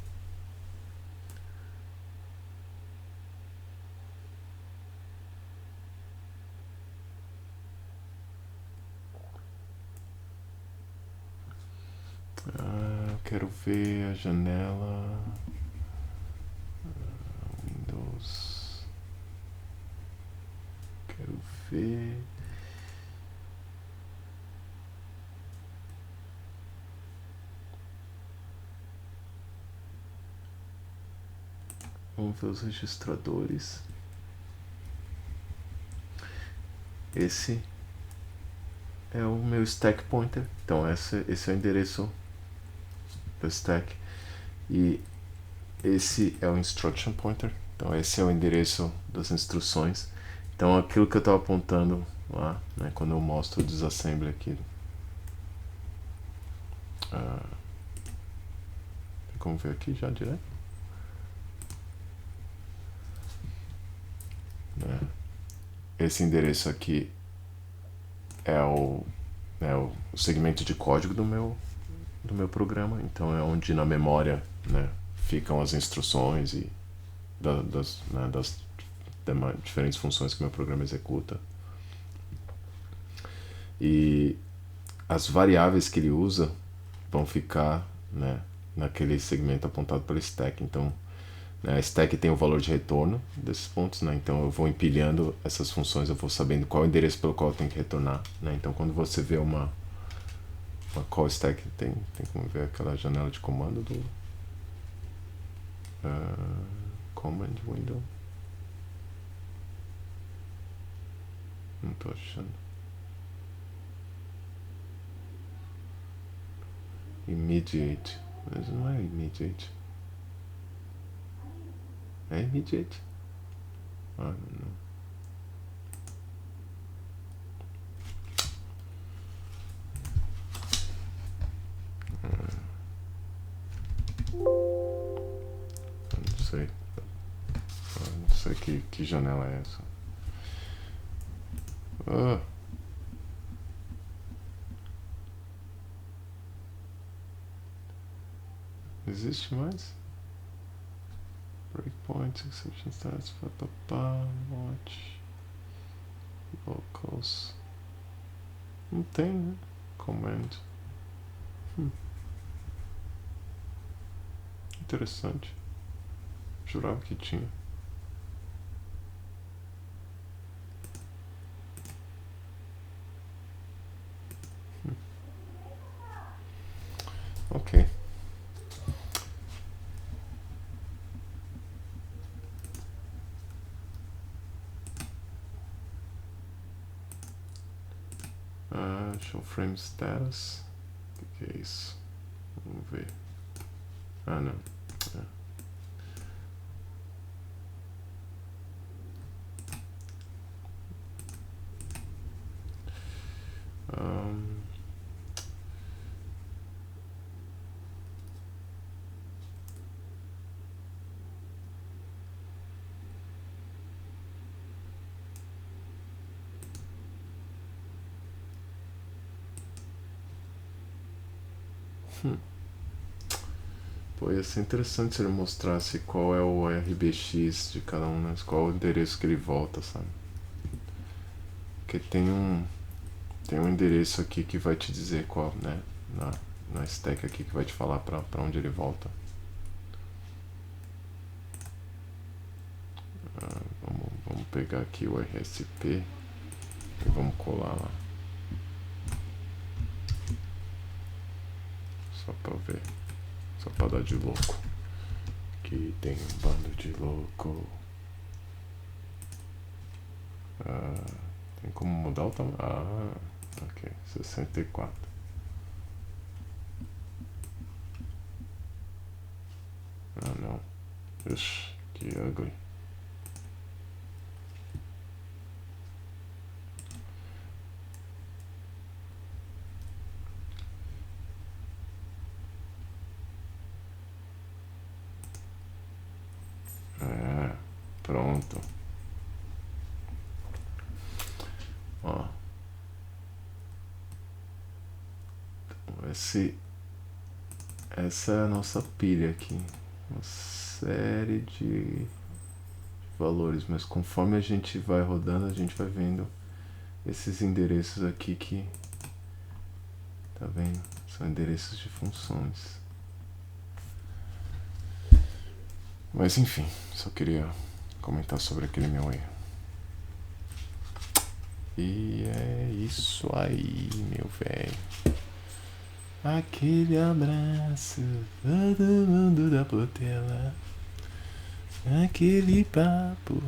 Eu quero ver a janela Windows. Quero ver. Vamos ver os registradores. Esse é o meu stack pointer. Então esse é o endereço do stack. E esse é o instruction pointer. Então esse é o endereço das instruções. Então aquilo que eu estava apontando lá, né, quando eu mostro o disassembly aqui. Tem como ver aqui já direto? Esse endereço aqui é o segmento de código do meu programa. Então é onde na memória, né, ficam as instruções e das diferentes funções que meu programa executa. E as variáveis que ele usa vão ficar, né, naquele segmento apontado pelo stack. Então, né, a stack tem o valor de retorno desses pontos, né? Então eu vou empilhando essas funções, eu vou sabendo qual é o endereço pelo qual eu tenho que retornar, né? Então quando você vê uma call stack, tem como ver aquela janela de comando do command window. Não tô achando. Immediate. Mas não é immediate. É immediate? Não. Eu não sei. Eu não sei que janela é essa. Existe mais? Breakpoint, exception stats, watch, locals. Não tem, né? Command. Interessante. Jurava que tinha. Ok. Show frame status. O que é isso? Vamos ver. Ah, não. Pô, ia ser interessante se ele mostrasse qual é o RBX de cada um, né? Qual o endereço que ele volta, sabe? Porque tem um endereço aqui que vai te dizer qual, né? Na stack aqui que vai te falar pra onde ele volta. Vamos pegar aqui o RSP e vamos colar lá. Só pra ver. Só pra dar de louco. Aqui tem um bando de louco. Tem como mudar o tamanho? Ok. 64. Não. Ixi, que ugly. Pronto. Ó. Então, essa é a nossa pilha aqui. Uma série de valores, mas conforme a gente vai rodando, a gente vai vendo esses endereços aqui que, tá vendo? São endereços de funções. Mas enfim, só queria comentar sobre aquele meu erro. E é isso aí, meu velho. Aquele abraço, todo mundo da Portela. Aquele papo.